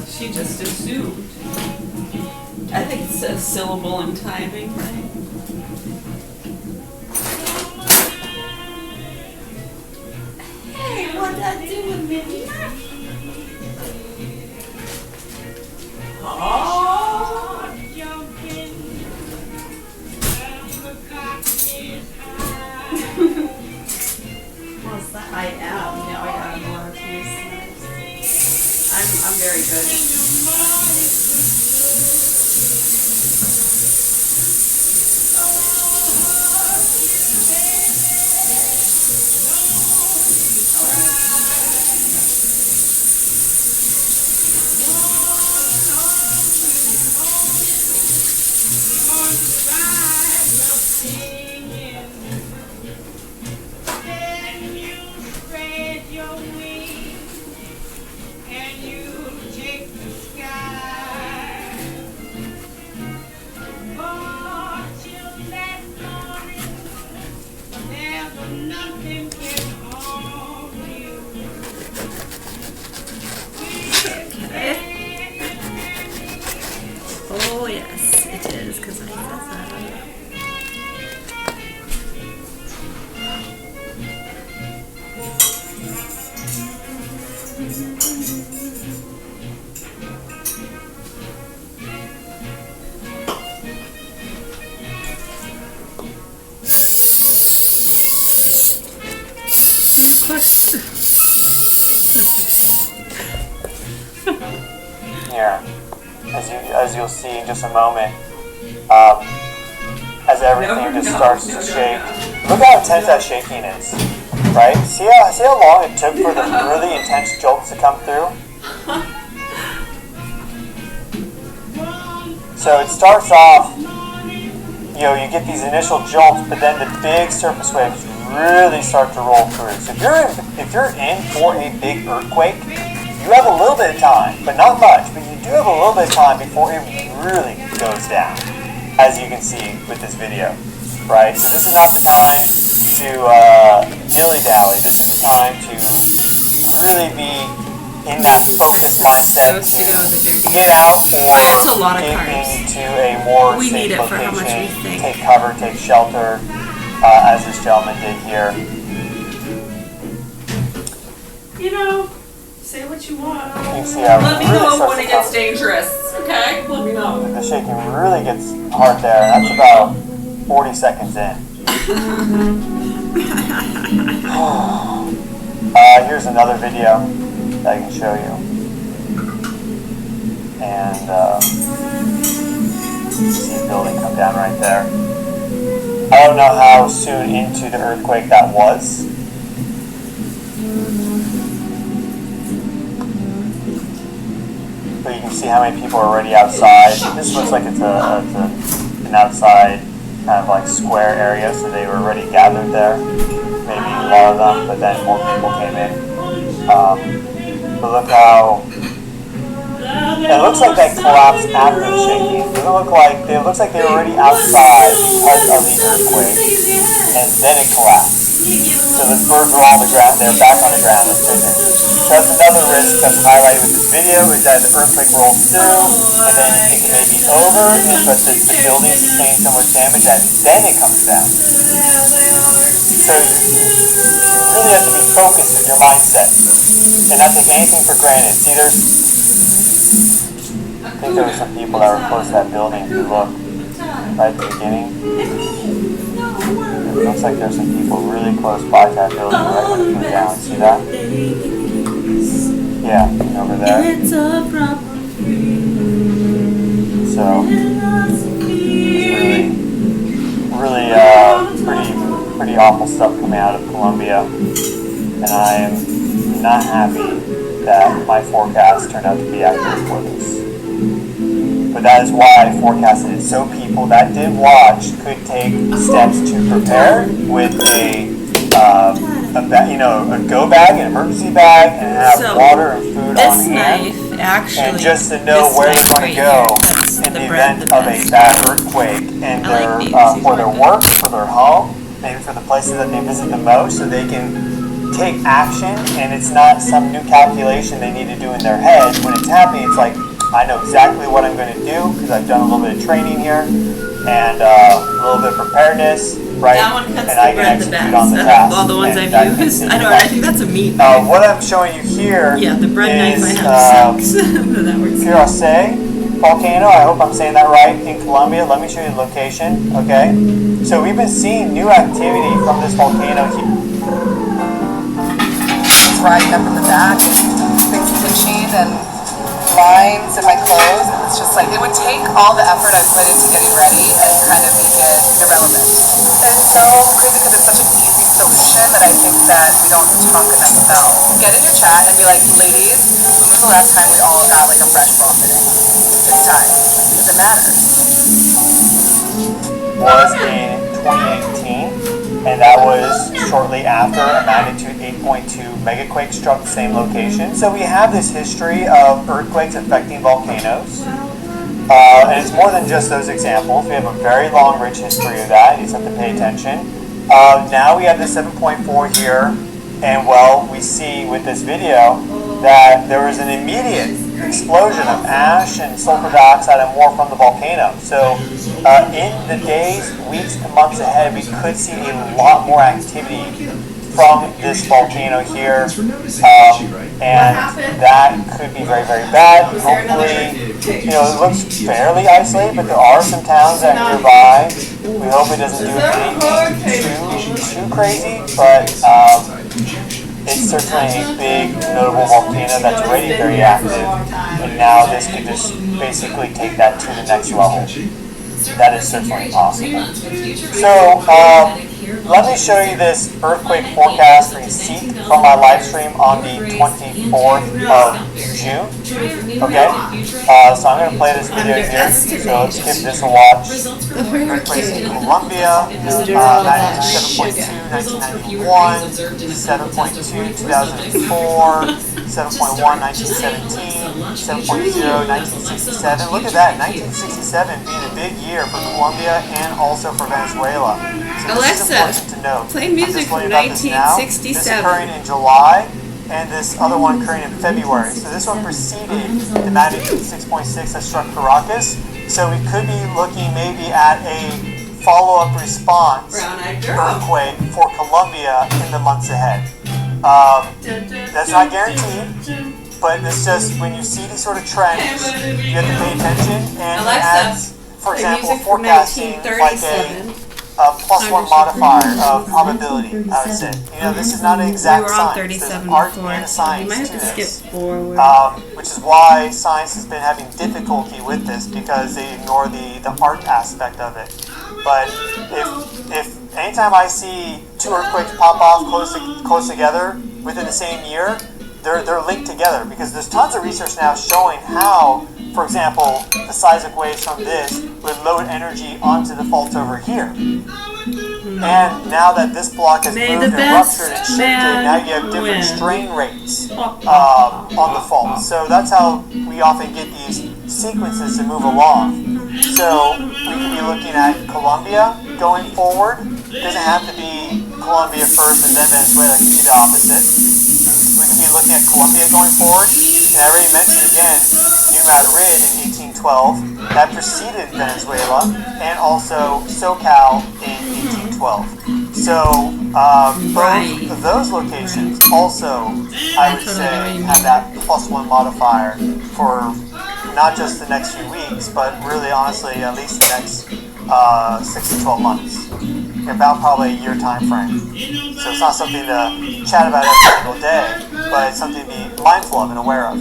She just assumed. I think it's a syllable and timing, right? Hey, what that do with me? Oh! What's that? I am. Now I got a lot of these. I'm very good. Okay. Oh yes, it is, because I said that. Here, as you'll see in just a moment, as everything just starts to shake. Look how intense that shaking is, right? See how long it took for the really intense jolts to come through? So it starts off, you get these initial jolts, but then the big surface waves really start to roll through. So if you're in for a big earthquake, you have a little bit of time, but not much, but you do have a little bit of time before it really goes down, as you can see with this video, right? So this is not the time to dilly-dally. This is the time to really be in that focused mindset to get out That's a lot of get carbs. into a more We need safe it for how much we location, think. take cover, take shelter, as this gentleman did here. Say what you want. You can see how it Let me really know starts when to it gets come. dangerous. Okay? Let me know. The shaking really gets hard there. That's about 40 seconds in. Here's another video that I can show you. And see a building come down right there. I don't know how soon into the earthquake that was. But you can see how many people are already outside. This looks like it's an outside kind of like square area, so they were already gathered there. Maybe a lot of them, but then more people came in. But look how it looks like that collapsed after the shaking. It looks like they were already outside because of the earthquake, and then it collapsed. So the birds are all on the ground. They're back on the ground. That's good news. So that's another risk that's highlighted with this video, is that the earthquake rolls through, and then you think it may be over, but the building sustains so much damage that then it comes down. So you really have to be focused with your mindset and not take anything for granted. See, I think there were some people that were close to that building. If you look right at the beginning, it looks like there's some people really close by to that building right when it came down. See that? Yeah, over there. So it's really pretty awful stuff coming out of Colombia, and I am not happy that my forecast turned out to be accurate for this. But that is why I forecasted it, so people that did watch could take steps to prepare with a go bag, an emergency bag, and have water and food on hand. And just to know where they're going to go in the event of a bad earthquake, and for their work, for their home, maybe for the places that they visit the most, so they can take action, and it's not some new calculation they need to do in their head. When it's happening, it's like, I know exactly what I'm going to do because I've done a little bit of training here and a little bit of preparedness, right? That one cuts and I the can bread the execute best on the out task. of all the ones And I've used. I think that's a meat. What I'm showing you here The bread knife I is have sucks. That works. Cvcxzzv volcano. I hope I'm saying that right, in Colombia. Let me show you the location, okay? So we've been seeing new activity from this volcano here. It's riding up in the back, things itching and lines in my clothes. It's just like, it would take all the effort I put into getting ready and kind of make it irrelevant. And it's so crazy because it's such an easy solution that I think that we don't talk enough about. Get in your chat and be like, ladies, when was the last time we all got like a fresh bra fitting? It's time. Because it matters. Was in 2018, and that was shortly after a magnitude 8.2 megaquake struck the same location. So we have this history of earthquakes affecting volcanoes. And it's more than just those examples. We have a very long, rich history of that. You just have to pay attention. Now we have the 7.4 here, and well, we see with this video that there was an immediate explosion of ash and sulfur dioxide and more from the volcano. So in the days, weeks, and months ahead, we could see a lot more activity from this volcano here, and that could be very, very bad. Hopefully, you know, it looks fairly isolated, but there are some towns that are nearby. We hope it doesn't do anything too crazy, but it's certainly a big, notable volcano that's already very active, and now this could just basically take that to the next level. That is certainly possible. So, let me show you this earthquake forecast receipt from my live stream on the 24th of June. Okay? So I'm going to play this video here. So let's give this a watch. Earthquakes in Colombia, 7.2, 1991, 7.2, 2004, 7.1, 1917, 7.0, 1967. Look at that, 1967 being a big year for Colombia and also for Venezuela. So Alexa, to know. play music from 1967. This occurring in July, and this other one occurring in February. So this one preceded the magnitude 6.6 that struck Caracas. So we could be looking maybe at a follow-up response earthquake for Colombia in the months ahead. That's not guaranteed, but it's just when you see these sort of trends, you have to pay attention. And as, for example, forecasting like a +1 modifier of probability, I would say. You know, this is not an exact science. There's art and science to this. Which is why science has been having difficulty with this, because they ignore the art aspect of it. But if anytime I see two earthquakes pop off close together within the same year, they're linked together, because there's tons of research now showing how, for example, the seismic waves from this would load energy onto the faults over here. And now that this block has moved and ruptured and shifted, now you have different strain rates on the fault. So that's how we often get these sequences to move along. So we could be looking at Colombia going forward. It doesn't have to be Colombia first and then Venezuela. It could be the opposite. We could be looking at Colombia going forward. And I already mentioned again, New Madrid in 1812, that preceded Venezuela, and also SoCal in 1812. So both of those locations also, I would say, have that +1 modifier for not just the next few weeks, but really honestly at least the next 6 to 12 months. About probably a year time frame. So it's not something to chat about every single day, but it's something to be mindful of and aware of.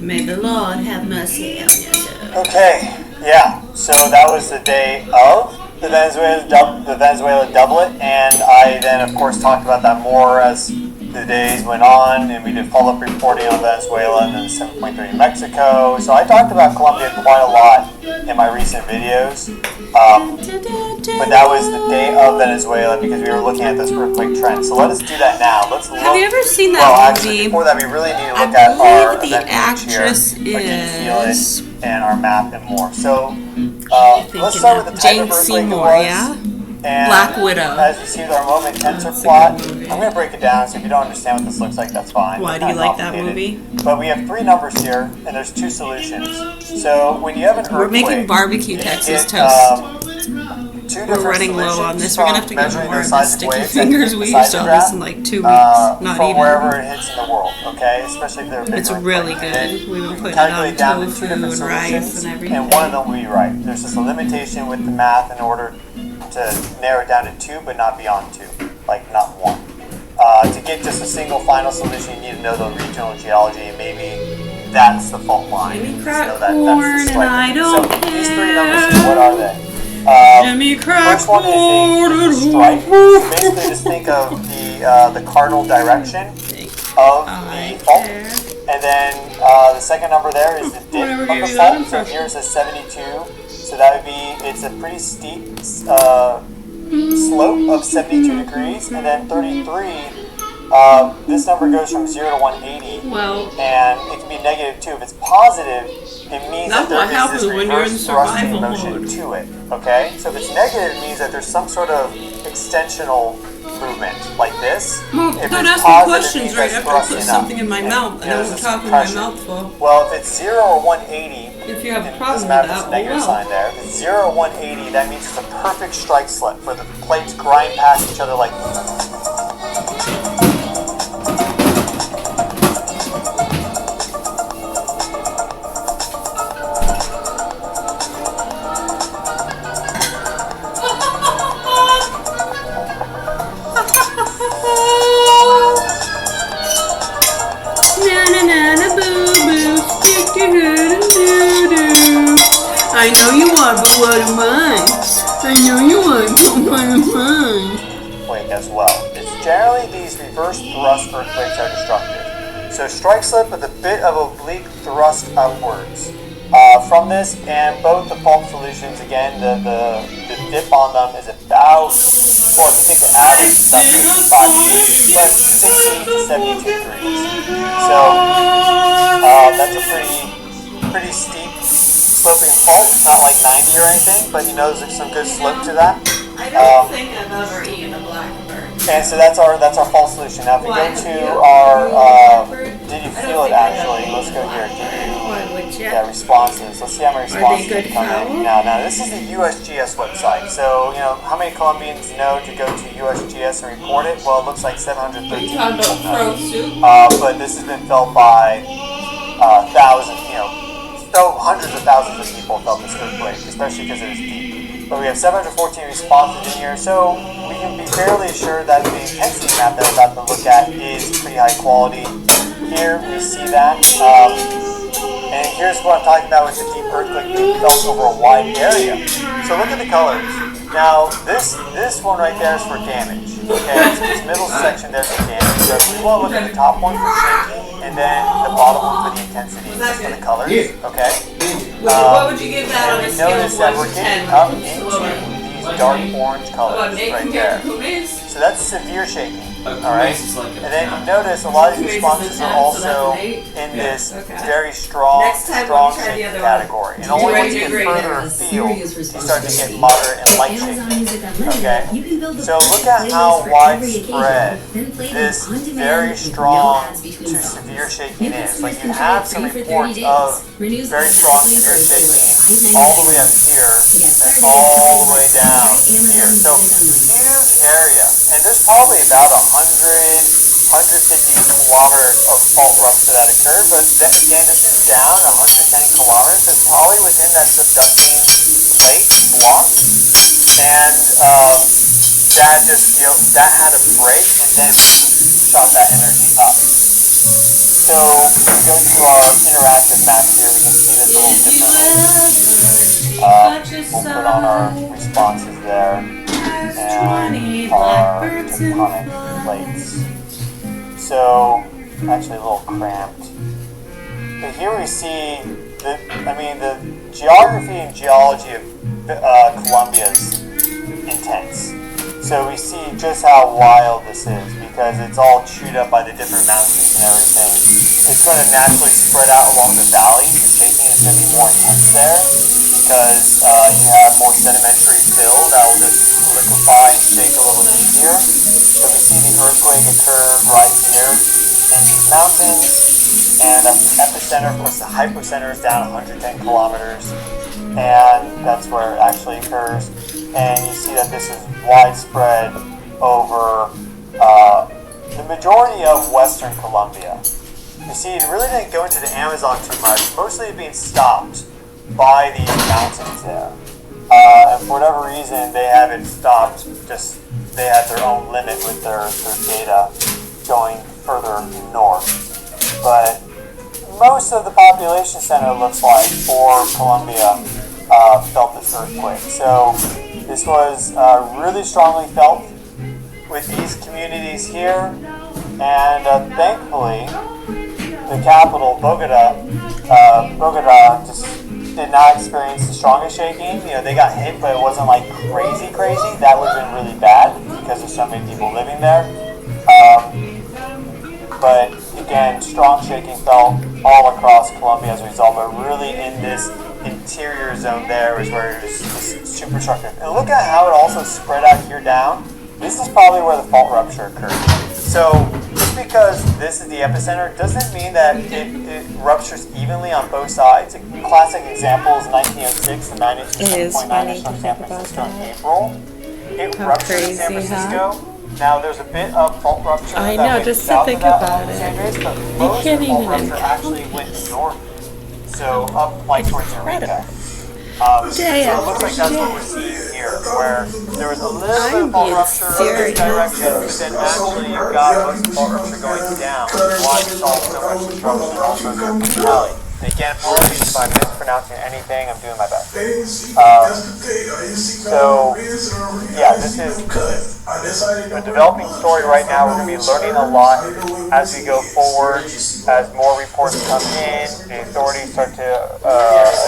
May the Lord have mercy on you. Okay, yeah. So that was the day of the Venezuela doublet, and I then of course talked about that more as the days went on, and we did follow-up reporting on Venezuela and then 7.3 in Mexico. So I talked about Colombia quite a lot in my recent videos. But that was the day of Venezuela because we were looking at this earthquake trend. So let us do that now. Let's look. Have you ever seen that movie? Actually, before that, we really need to look at our event page here. Like you feel it, and our map and more. So let's start with the type of earthquake it was. And Black Widow. As you see with our moment tensor plot, I'm going to break it down, so if you don't understand what this looks like, that's fine. Why do you like that movie? But we have 3 numbers here, and there's 2 solutions. So when you have an earthquake, we're making barbecue Texas toast. 2 We're running low on this. We're going to have to get more of the sticky fingers we used to this in like 2 weeks. Not from even. wherever it hits in the world, okay? Especially if they're big. It's really good. We've been putting it on tofu and rice and everything. And one of them will be right. There's just a limitation with the math in order to narrow it down to 2, but not beyond 2, like not 1. To get just a single final solution, you need to know the regional geology, and maybe that's the fault line. Jimmy crack that's corn and I don't care. So these 3 numbers, what are they? Jimmy crack first one is a strike. So basically, just think of the cardinal direction of the fault, and then the second number there is the dip of the fault. So here's a 72. So that would be, it's a pretty steep slope of 72 degrees, and then 33 this number goes from 0 to 180, Well, and it can be negative too. If it's positive, it means that there is this reverse thrusting motion to it. Okay, so if it's negative, it means that there's some sort of extensional movement, like this. Well, if don't it's ask me positive, questions it right means after I that's put thrusting something up. in my mouth. I There's don't this talk with my compression. mouth full. Well, if it's 0 or 180, If you have a and problem this with map that, is a oh negative well. sign there. If it's 0 or 180, that means it's a perfect strike slip where the plates grind past each other like. I know you want, but what am I? I know you want, but what am I? Earthquake as well. It's generally these reverse thrust earthquakes are destructive. So strike slip with a bit of oblique thrust upwards. From this, and both the fault solutions, again, the dip on them is about, well, if you take the average, it's about 65, but 60 to 72 degrees. So that's a pretty steep sloping fault. It's not like 90 or anything, but you know there's some good slope to that. I don't think I've ever eaten a blackbird. And so that's our fault solution. Now if we go to our did you feel it actually? Let's go here. Yeah, responses. Let's see how many responses come in. Now this is the USGS website. So, you know, how many Colombians know to go to USGS and report it? Well, it looks like 713 people know. But this has been felt by thousands, you know, so hundreds of thousands of people felt this earthquake, especially because it was deep. But we have 714 responses in here, so we can be fairly assured that the intensity map that we're about to look at is pretty high quality. Here we see that. And here's what I'm talking about with the deep earthquake being felt over a wide area. So look at the colors. Now this one right there is for damage. Okay, so this middle section there is for damage. So if we want to look at the top one for shaking, and then the bottom one for the intensity, just for the colors. Okay. What would you give that on a scale of 1 to 10? Up into these dark orange colors right there. So that's severe shaking. Alright? And then you notice a lot of these responses are also in this very strong shaking category. And only once you get further afield, you start to get moderate and light shaking. Okay? So look at how widespread this very strong to severe shaking is. Like you have some reports of very strong severe shaking all the way up here and all the way down here. So huge area. And there's probably about 150 kilometers of fault rupture that occurred, but again, this is down 110 kilometers, so it's probably within that subducting plate block, and that just, you know, that had a break and then shot that energy up. So if we go to our interactive map here, we can see this a little differently. We'll put on our responses there and our tectonic plates. So, actually a little cramped. But here we see the geography and geology of Colombia is intense. So we see just how wild this is because it's all chewed up by the different mountains and everything. It's going to naturally spread out along the valleys. The shaking is going to be more intense there because you have more sedimentary fill that will just liquefy and shake a little easier. So we see the earthquake occur right here in these mountains, and that's the epicenter. Of course, the hypocenter is down 110 kilometers, and that's where it actually occurs. And you see that this is widespread over the majority of western Colombia. You see, it really didn't go into the Amazon too much, mostly being stopped by these mountains there. And for whatever reason, they haven't stopped, just they had their own limit with their data going further north. But most of the population center, looks like, for Colombia felt this earthquake. So this was really strongly felt with these communities here, and thankfully the capital, Bogota just did not experience the strongest shaking. You know, they got hit, but it wasn't like crazy. That would have been really bad because there's so many people living there. but again, strong shaking felt all across Colombia as a result, but really in this interior zone there is where it was super destructive. And look at how it also spread out here down. This is probably where the fault rupture occurred. So just because this is the epicenter doesn't mean that it ruptures evenly on both sides. A classic example is 1906, the magnitude 7.9 in San Francisco in April. It ruptured in San Francisco. Now there's a bit of fault rupture I that know, went just to south think of that about on it. San Andreas, but most of the fault rupture actually went north, so up like towards Eureka. So it looks like that's what we're seeing here, where there was a little bit of fault rupture in this direction, but then actually you've got most of the fault rupture going down, which is why we saw so much destruction also in the valley. And again, apologies if I'm mispronouncing anything, I'm doing my best. So, yeah, this is a developing story right now. We're going to be learning a lot as we go forward, as more reports come in, the authorities start to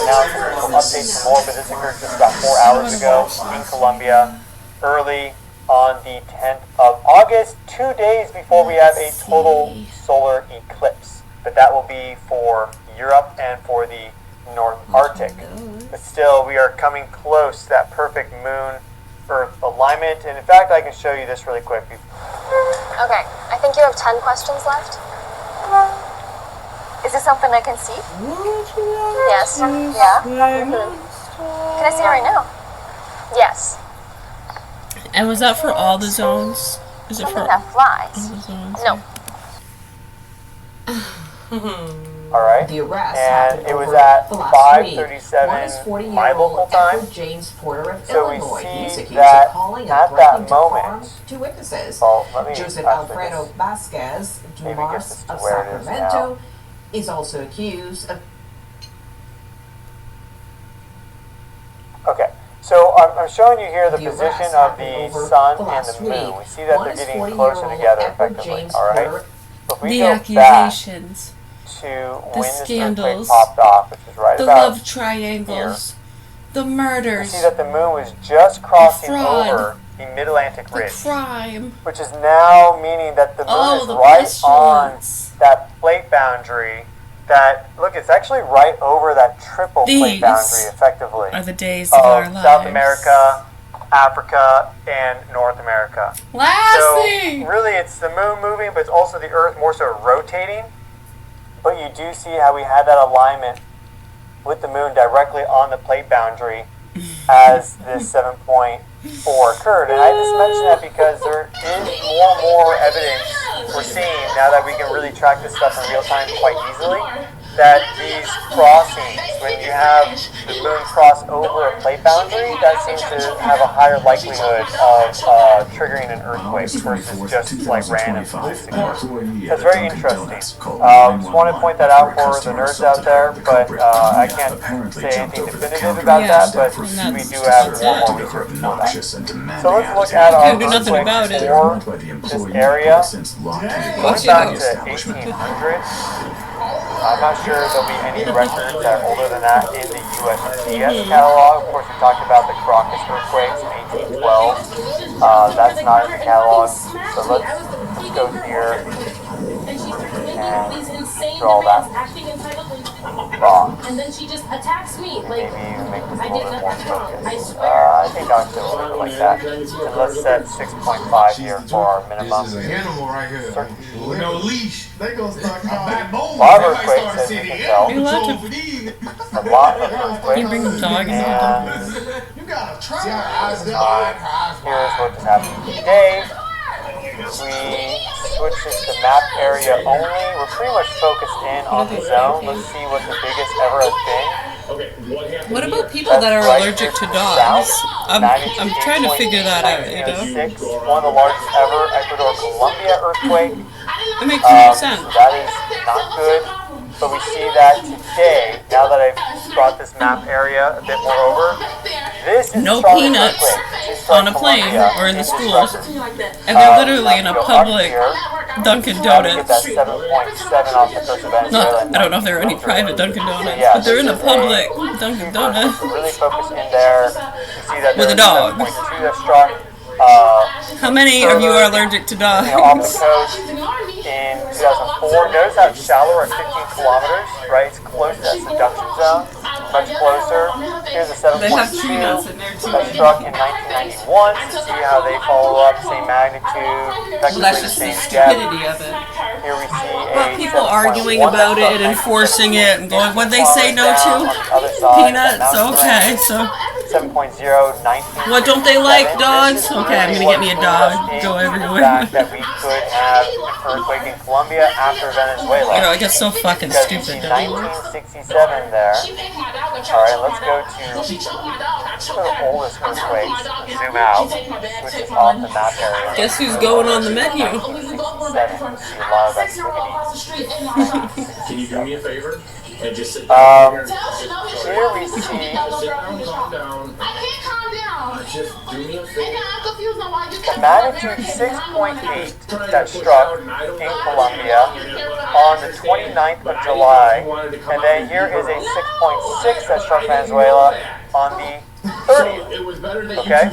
announce updates for more, but this occurred just about 4 hours ago in Colombia, early on the 10th of August, 2 days before we have a total solar eclipse. But that will be for Europe and for the North Arctic. But still, we are coming close to that perfect Moon-Earth alignment. And in fact, I can show you this really quick. Okay, I think you have 10 questions left. Is this something I can see? Yes. Yeah. Can I see it right now? Yes. And was that for all the zones? Is it Something for that flies. all the zones? No. Alright, and it was at 5:37 my local time. So we see that at that moment, well, let me Joseph Alfredo Vasquez maybe get this Dumas to of where it is now. Sacramento is also accused of. Okay, so I'm showing you here the position of the sun and the moon. We see that they're getting closer together effectively, alright? So if we The go accusations. back to The when this earthquake scandals. popped off, which is right The about love triangles. The here, murders. you see that the moon was just crossing fraud. over the Mid-Atlantic The Ridge, crime. which is now meaning that the moon Oh, is the right on pestilence. that plate boundary. That look, it's actually right over that triple plate These boundary, effectively, are the days of our lives. South America, Africa, and North America. Lassie! So really, it's the moon moving, but it's also the Earth more so rotating. But you do see how we had that alignment with the moon directly on the plate boundary as this 7.4 occurred. And I just mention that because there is more and more evidence we're seeing now that we can really track this stuff in real time quite easily, that these crossings, when you have the moon cross over a plate boundary, that seems to have a higher likelihood of triggering an earthquake versus just like random acoustic earth. That's very interesting. Just want to point that out for the nerds out there, but I can't say anything definitive about that, but we do have more research for that. So let's look at our earthquake for this area. Going back to 1800. I'm not sure there'll be any records that are older than that in the USGS catalog. Of course, we talked about the Caracas earthquakes in 1812. That's not in the catalog. So let's go here and draw that box. And then she just attacks me. Maybe even make this a little bit more focused. I think I'll do a little bit like that. And let's set 6.5 here for our minimum. This is an animal right here. With no leash. They gonna start backbone. A lot of earthquakes, as you can tell. A lot of earthquakes. You bring the dog in. You gotta try. Here's what just happened today. We switch this to map area only. We're pretty much focused in on the zone. Let's see what the biggest ever has been. What about people that are allergic to dogs? I'm trying to figure that out, you know? One of the largest ever Ecuador Colombia earthquake. It makes no sense. So that is not good. But we see that today, now that I've brought this map area a bit more over, this is no peanuts on a plane or in the schools. And they're literally in a public Dunkin' Donuts. Not, I don't know if there are any private Dunkin' Donuts, but they're in a public Dunkin' Donuts. Really focus in there. You see that with a dog. How many of you are allergic to dogs? Off the coast in 2004. Notice how it's shallower at 15 kilometers, right? It's close to that subduction zone, much closer. Here's a 7.2 that struck in 1991. So see how they follow up, same magnitude, That's just the stupidity of it. Here we see But people arguing about it and enforcing it and going, what they say no to? Peanuts? Okay, so. 7.0, 19. What don't they like, dogs? Okay, I'm gonna get me a dog. Go everywhere. That we could have an earthquake in Colombia after Venezuela. You know, it gets so fucking stupid. 1967 there. Alright, let's go to the oldest earthquakes. Zoom out, which is off the map area. Guess who's going on the menu? Can you do me a favor? And just sit down here we see. Sit down, calm down. I can't calm down. Just do me a favor. I'm confused on why you The magnitude 6.8 that struck in Colombia on the 29th of July, and then here is a 6.6 that struck Venezuela on the 30th. Okay?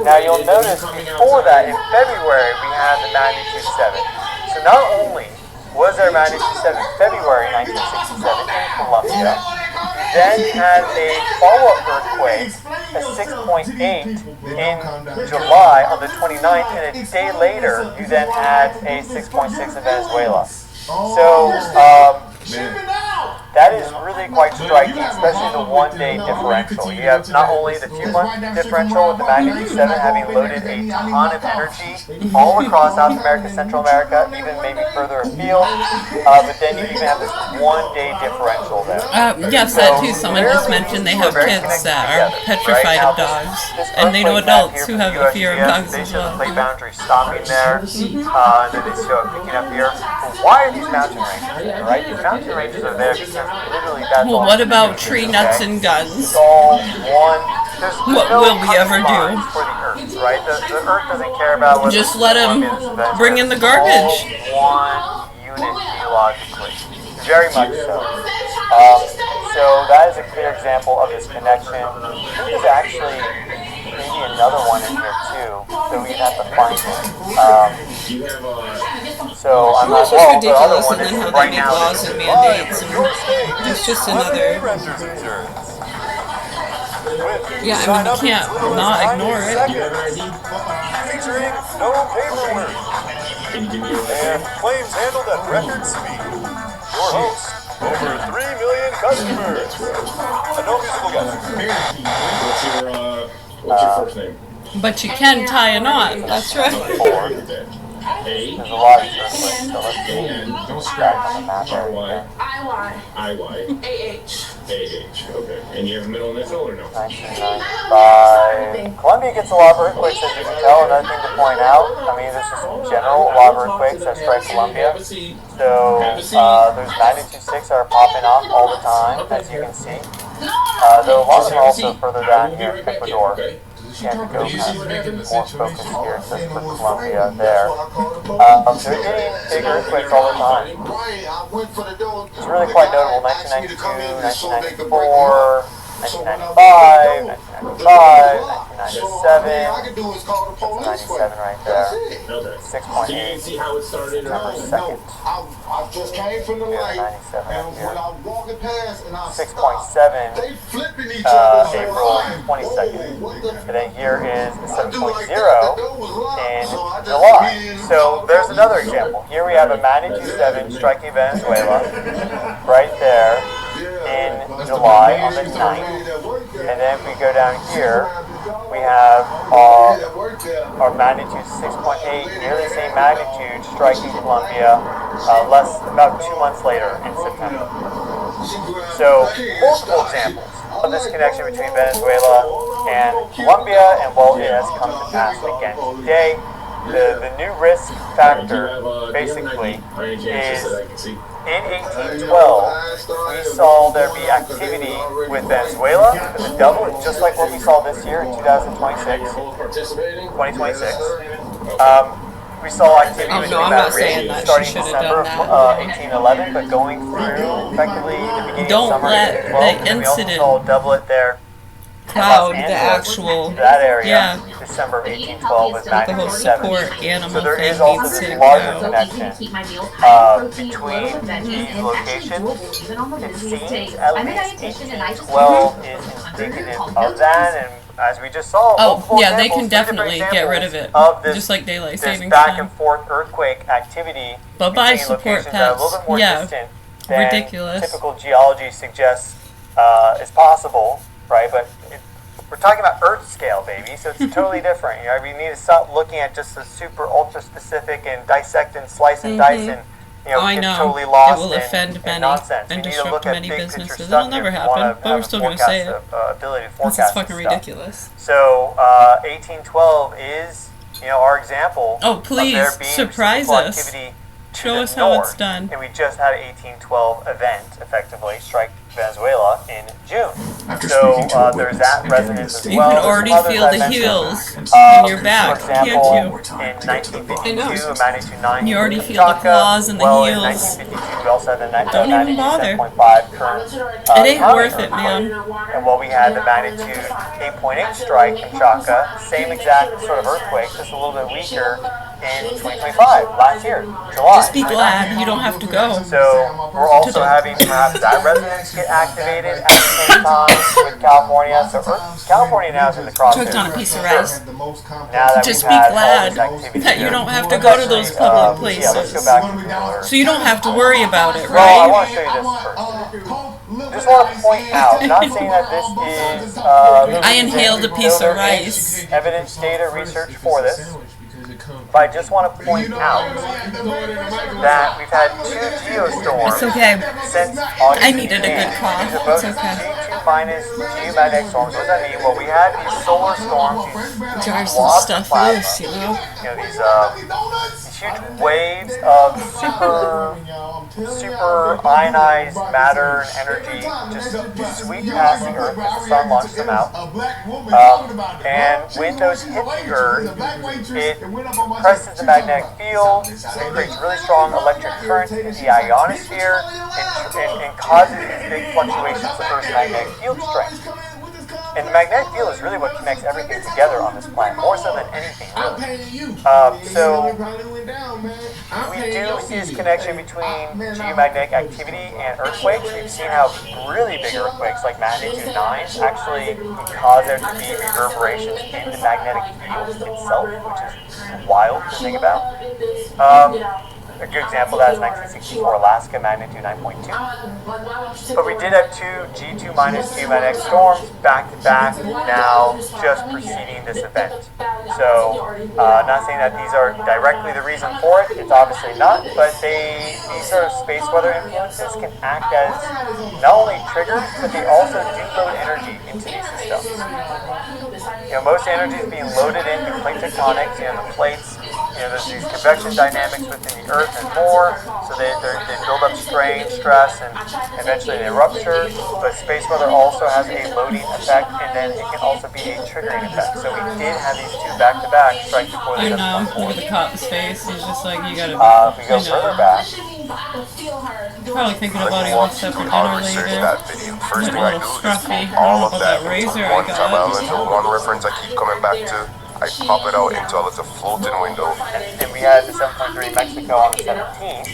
Now you'll notice before that, in February, we had the magnitude 7. So not only was there magnitude 7 in February 1967 in Colombia, you then had a follow-up earthquake, a 6.8 in July on the 29th, and a day later, you then had a 6.6 in Venezuela. So, that is really quite striking, especially the one-day differential. You have not only the 2-month differential with the magnitude 7 having loaded a ton of energy all across South America, Central America, even maybe further afield, but then you even have this one-day differential there. Yes, that too. Someone just mentioned they have kids that are petrified of dogs, and they know adults who have a fear of dogs as well. They show the plate boundary stopping there, and then they show it picking up here. But why are these mountain ranges there, right? These mountain ranges are there because literally that's well, what about tree nuts and guns? What will we ever do? For the Earth, right? The Earth doesn't care about what. Just let them bring in the garbage. One unit geologically, very much so. So that is a clear example of this connection. There's actually maybe another one in here too, so we'd have to find it. So I'm not it's just ridiculous, and then how they make laws and mandates, and it's just another. Yeah, I mean, you can't not ignore it. Featuring no paperwork. And claims handled at record speed. Your host, over 3 million customers. And no musical guest. What's your first name? But you can tie a knot, that's right. There's a lot of earthquakes, so let's see back on the map area. A-H. Okay. And you have a middle initial or no? 1995. Colombia gets a lot of earthquakes, as you can tell. Another thing to point out, I mean, this is in general, a lot of earthquakes that strike Colombia. So there's magnitude 6 that are popping off all the time, as you can see. Though a lot of them are also further down here in Ecuador. You have to go more focus here, just for Colombia there. They're getting big earthquakes all the time. It's really quite notable. 1992, 1994, 1995, 1995, 1997. That's 97 right there. 6.8. September 2nd. I just came from the light, and when I'm walking past, and 6.7, April 22nd. And then here is 7.0 in July. So there's another example. Here we have a magnitude 7 striking Venezuela, right there in July on the 9th. And then if we go down here, we have our magnitude 6.8, nearly the same magnitude, striking Colombia about 2 months later in September. So multiple examples of this connection between Venezuela and Colombia, and well, it has come to pass again today. The new risk factor basically is in 1812 we saw there be activity with Venezuela with a double, just like what we saw this year in 2026. We saw activity with that rate starting December of 1811, but going through effectively the beginning of summer of 1812, and we also saw double it there cloud, the actual, that area, yeah, December of 1812 was the magnitude whole 7. support animal So there thing is also needs this to larger go. connection between these locations. It seems at least 1812 is indicative of that, and as we just saw, Oh, yeah, they can examples, definitely get rid of it, of this, just like daylight this savings back time. and forth earthquake activity Bye-bye between support locations that are a little pets. bit more Yeah, distant than ridiculous. typical geology suggests is possible, right? But we're talking about Earth scale, baby, so it's totally different. You know, we need to stop looking at just the super ultra specific and dissect and slice and dice and I get know. totally lost It will offend in many nonsense. and We need to disrupt look at many big businesses. picture It'll stuff never if we wanna happen, but have we're a still going to say it. ability to This forecast is fucking this stuff. ridiculous. So 1812 is our example Oh, of there please, being surprise reciprocal us. activity to Show the us how north. it's done. And we just had an 1812 event effectively strike Venezuela in June. So there's that resonance as You well. can There's already some others feel I the mentioned. heels in your back, For example, can't you? in 1952, a magnitude 9 You already in feel the Chaka. claws and the Well, in heels. 1952, we also had the Don't even bother. 7.5 current. It ain't Tommy worth it, earthquake. man. And while we had the magnitude 8.8 strike in Chaka, same exact sort of earthquake, just a little bit weaker in 2025, last year, July. Just be glad you don't have to go. So we're also having perhaps that resonance get activated at the same time with California. So California now is in the crosshairs. Choked on a piece of rice. Now that Just we've be had all glad this activity that you here. don't have to go to those public Yeah, let's places. go back to Google. So you don't have to worry about it, Well, I right? want to show you this first. Just want to point out, not saying that this is I inhaled a piece of rice. evidence, data, research for this, but I just want to point out that we've had 2 geostorms It's okay. since August. I needed a good cough. These are both It's okay. G2 minus geomagnetic storms. What does that mean? Well, we had these solar storms, these Jar some blobs of stuff plasma, loose, you know? these huge waves of super ionized matter and energy just sweep past the Earth as the sun launches them out. And when those hit the Earth, it presses the magnetic field, it creates really strong electric currents in the ionosphere, and causes these big fluctuations of Earth's magnetic field strength. And the magnetic field is really what connects everything together on this planet, more so than anything, really. So we do see this connection between geomagnetic activity and earthquakes. We've seen how really big earthquakes, like magnitude 9, actually cause there to be reverberations in the magnetic field itself, which is wild to think about. A good example of that is 1964 Alaska, magnitude 9.2. But we did have 2 G2 minus geomagnetic storms back to back now, just preceding this event. So, not saying that these are directly the reason for it, it's obviously not, but these sort of space weather influences can act as not only triggers, but they also do load energy into these systems. Most energy is being loaded into plate tectonics, the plates, there's these convection dynamics within the Earth and more, so they build up strain, stress, and eventually they rupture. But space weather also has a loading effect, and then it can also be a triggering effect. So we did have these 2 back-to-back strike before the I know, look at the cop's face. He's just like, you gotta if we go further back, probably thinking about eating stuff for dinner later. First thing A I little do is scruffy. I all don't know of about that that razor into I one tab got. element, one reference I keep coming back to. I pop it out into a little floating window. and we had the 7.3 Mexico on the 17th.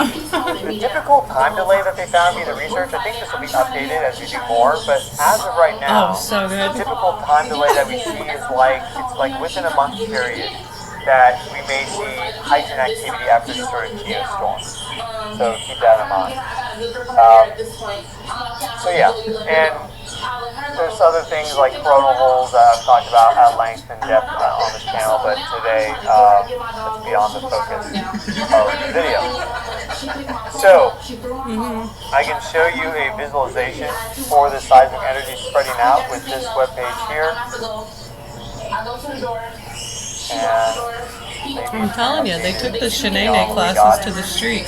The typical time delay that they found via the research, I think this will be updated as we do more, but as of right now, Oh, so good. the typical time delay that we see is it's within a month period that we may see heightened activity after these sort of geostorms. So keep that in mind. So yeah, and there's other things like coronal holes that I've talked about at length and depth on this channel, but today it's beyond the focus of the video. So, I can show you a visualization for the seismic energy spreading out with this webpage here. And I'm telling you, they took the Shanae classes to the street.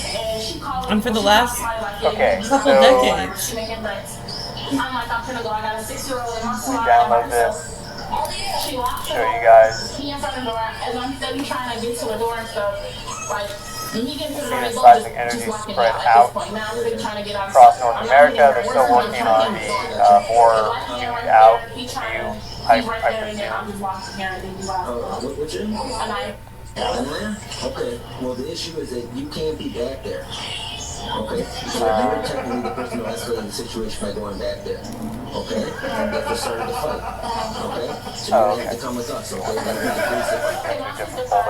And for the last couple decades. We download this, show you guys. See the seismic energy spread out across North America. They're still working on the more zoomed out view What gym? Okay. Well, the issue is that you can't be back there. Okay? So you're technically the person who escalated the situation by going back there. Okay? That's the start of the fight. Okay? So you're going to have to come with us, okay? That's not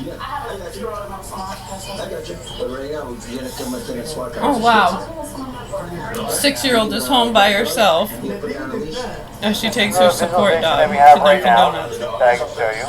yeah, I got you. I got you. But right now, you're going to come with the SWAT car. Oh, wow. 6-year-old is home by herself as she takes her support dog to Dunkin' Donuts. That I can show you.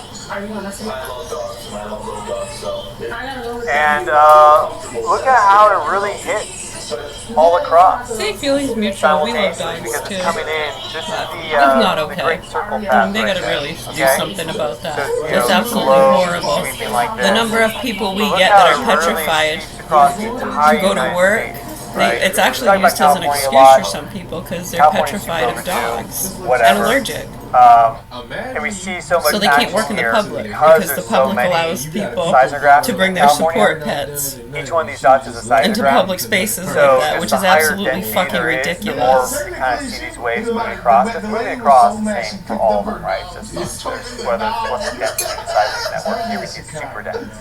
And look at how it really hits all across. See, feelings mutual. We love dogs because too. it's coming in. This is the, not the okay. great circle path. They right gotta there. really do Okay? something about that. So, It's absolutely slow, horrible. sweeping like The this. number of people we Look get how that it are really petrified sweeps across the entire to go to United work. States. It's actually Talking used about as an California a excuse lot. for some people because they're California's petrified of super dogs overdue, and whatever. allergic. And we see so much So they can't work in the public because the public allows people to bring their support pets Each one of these dots is a seismograph. into public spaces So like that, as which the is higher absolutely density fucking there is, ridiculous. The more you kind of see these waves moving across. Because moving across is the same for all of them, right? Just whether it's what's the density of the seismic network, here we see super dense,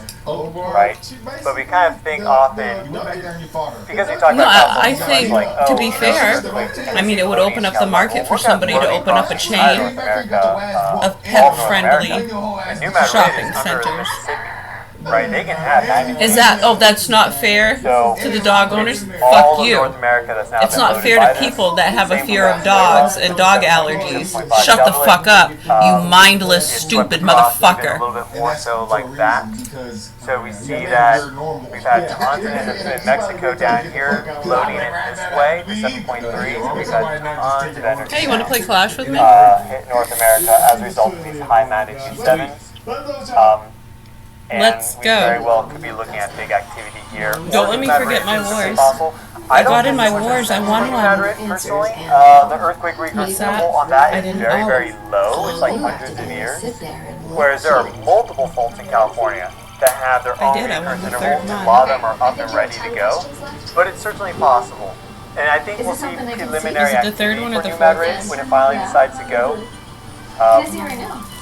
right? But we kind of think often, because we talk No, about I think, to be fair, I mean, it would open up the market for somebody to open up a chain of pet-friendly shopping centers. Right, they can have 90. Is that, oh, that's not fair to the dog owners? All Fuck of you. North America that's now It's been not loaded fair by to this. people that have a Same fear for of dogs and dog allergies. Shut the fuck up, you mindless, stupid motherfucker. A little bit more so like that. So we see that we've had tons in Mexico down here loading it this way, the 7.3. So we've had tons of energy. Hey, you want to play Clash with me? Hit North America as a result of these high magnitude 7s. And Let's we go. very well could be looking at big activity here. Don't let me forget my wars. I got in my wars, I won one. Personally, the earthquake recurrence interval on that is very, very low. It's like hundreds of years. Whereas there are multiple faults in California that have their own recurrence interval. A lot of them are up and ready to go. But it's certainly possible. And I think we'll see preliminary activity for New Madrid when it finally decides to go.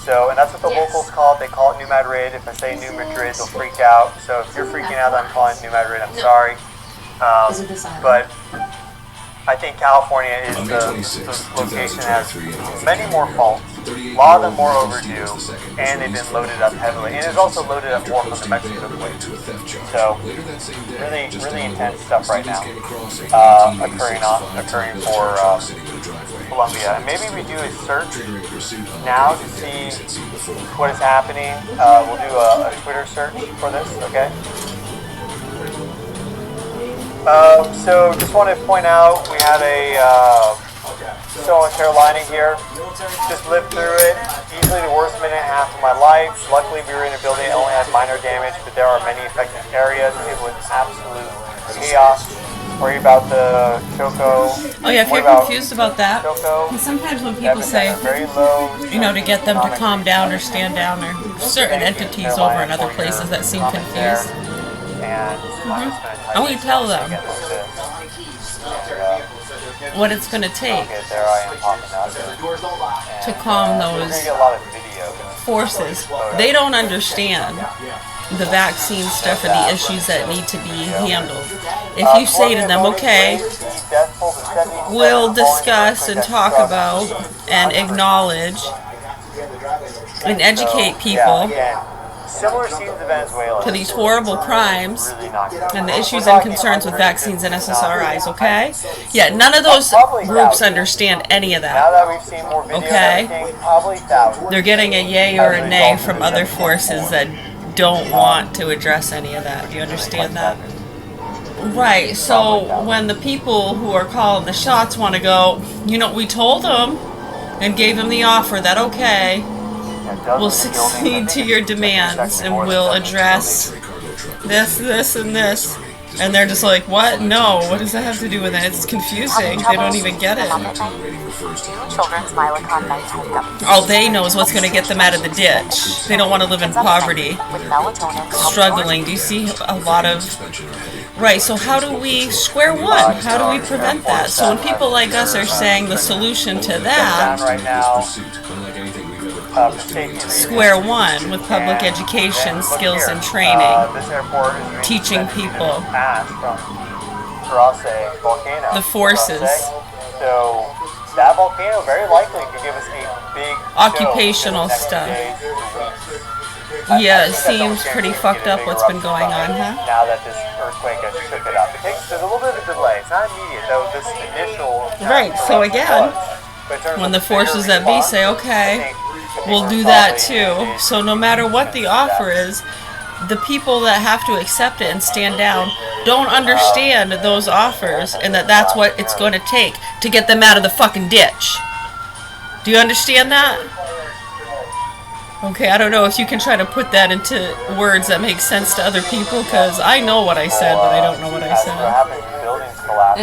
So, and that's what the locals call it. They call it New Madrid. If I say New Madrid, they'll freak out. So if you're freaking out that I'm calling it New Madrid, I'm sorry. But I think California is the location that has many more faults, a lot of them more overdue, and they've been loaded up heavily. And it's also loaded up more from the Mexican earthquake. So really, really intense stuff right now occurring for Colombia. And maybe we do a search now to see what is happening. We'll do a Twitter search for this, okay? So just want to point out, we had a North Carolina here. Just lived through it. Easily the worst minute and a half of my life. Luckily we were in a building that only had minor damage, but there are many affected areas. It was absolute chaos. Worry about the Choco. Oh yeah, if you're confused about that, sometimes when people say, you know, to get them to calm down or stand down, or certain entities over in other places that seem confused, I want you to tell them what it's going to take to calm those forces. They don't understand the vaccine stuff and the issues that need to be handled. If you say to them, okay, we'll discuss and talk about and acknowledge and educate people to these horrible crimes and the issues and concerns with vaccines and SSRIs, okay? Yeah, none of those groups understand any of that, okay? They're getting a yay or a nay from other forces that don't want to address any of that. Do you understand that? Right, so when the people who are calling the shots want to go, you know, we told them and gave them the offer that, okay, we'll succeed to your demands and we'll address this, and this. And they're just like, what? No, what does that have to do with it? It's confusing. They don't even get it. All they know is what's going to get them out of the ditch. They don't want to live in poverty, struggling. Do you see a lot of Right, so how do we square one? How do we prevent that? So when people like us are saying the solution to that, right now, square one with public education, skills and training, teaching people the forces. So that volcano very likely could give us a big occupational stuff. Yeah, it seems pretty fucked up what's been going on, huh? Now that this earthquake has shook it up. There's a little bit of a delay. It's not immediate, though, this initial... Right, so again, when the forces that be say, okay, we'll do that too. So no matter what the offer is, the people that have to accept it and stand down don't understand those offers and that that's what it's going to take to get them out of the fucking ditch. Do you understand that? Okay, I don't know if you can try to put that into words that make sense to other people, because I know what I said, but I don't know what I said.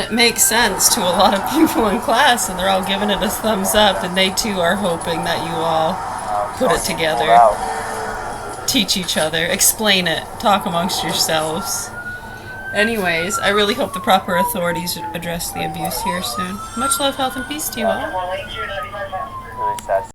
It makes sense to a lot of people in class, and they're all giving it a thumbs up, and they too are hoping that you all put it together. Teach each other, explain it, talk amongst yourselves. Anyways, I really hope the proper authorities address the abuse here soon. Much love, health, and peace to you all. Really sad.